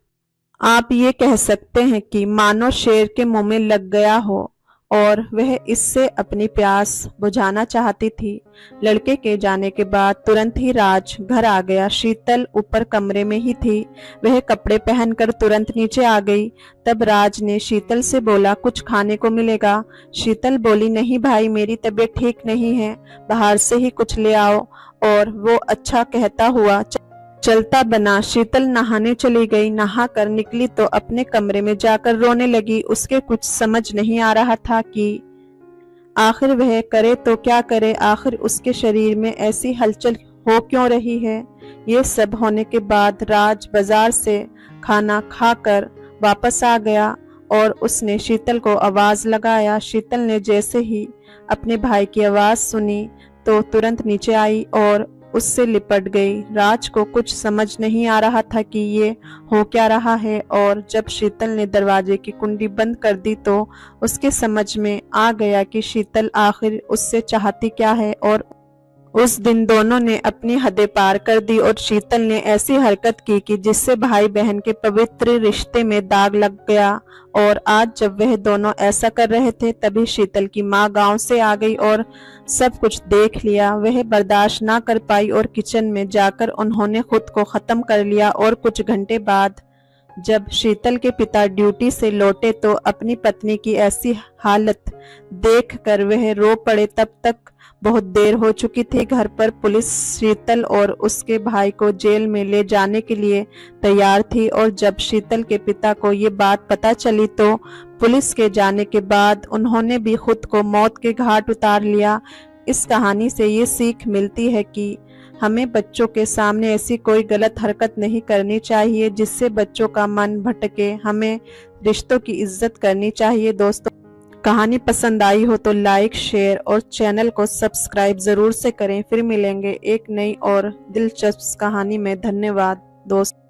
Speaker 2: आप ये कह सकते हैं कि मानो शेर के मुंह में लग गया हो और वह इससे अपनी प्यास बुझाना चाहती थी। लड़के के जाने के बाद तुरंत ही राज घर आ गया। शीतल ऊपर कमरे में ही थी, वह कपड़े पहनकर तुरंत नीचे आ गई। तब राज ने शीतल से बोला, कुछ खाने को मिलेगा? शीतल बोली, नहीं भाई, मेरी तबीयत ठीक नहीं है, बाहर से ही कुछ ले आओ। और वो अच्छा कहता हुआ चलता बना। शीतल नहाने चली गई। नहा कर निकली तो अपने कमरे में जाकर रोने लगी। उसके कुछ समझ नहीं आ रहा था कि आखिर वह करे तो क्या करे, आखिर उसके शरीर में ऐसी हलचल हो क्यों रही है। ये सब होने के बाद राज बाजार से खाना खाकर वापस आ गया और उसने शीतल को आवाज लगाया। शीतल ने जैसे ही अपने भाई की आवाज सुनी तो तुरंत नीचे आई और उससे लिपट गई। राज को कुछ समझ नहीं आ रहा था कि ये हो क्या रहा है, और जब शीतल ने दरवाजे की कुंडी बंद कर दी तो उसके समझ में आ गया कि शीतल आखिर उससे चाहती क्या है। और उस दिन दोनों ने अपनी हदें पार कर दी और शीतल ने ऐसी हरकत की कि जिससे भाई बहन के पवित्र रिश्ते में दाग लग गया। और आज जब वह दोनों ऐसा कर रहे थे तभी शीतल की माँ गांव से आ गई और सब कुछ देख लिया। वह बर्दाश्त ना कर पाई और किचन में जाकर उन्होंने खुद को खत्म कर लिया। और कुछ घंटे बाद जब शीतल के पिता ड्यूटी से लौटे तो अपनी पत्नी की ऐसी हालत देखकर वह रो पड़े। तब तक बहुत देर हो चुकी थी। घर पर पुलिस शीतल और उसके भाई को जेल में ले जाने के लिए तैयार थी और जब शीतल के पिता को ये बात पता चली तो पुलिस के जाने के बाद उन्होंने भी खुद को मौत के घाट उतार लिया। इस कहानी से ये सीख मिलती है कि हमें बच्चों के सामने ऐसी कोई गलत हरकत नहीं करनी चाहिए जिससे बच्चों का मन भटके। हमें रिश्तों की इज्जत करनी चाहिए। दोस्तों, कहानी पसंद आई हो तो लाइक, शेयर और चैनल को सब्सक्राइब जरूर से करें। फिर मिलेंगे एक नई और दिलचस्प कहानी में। धन्यवाद दोस्तों।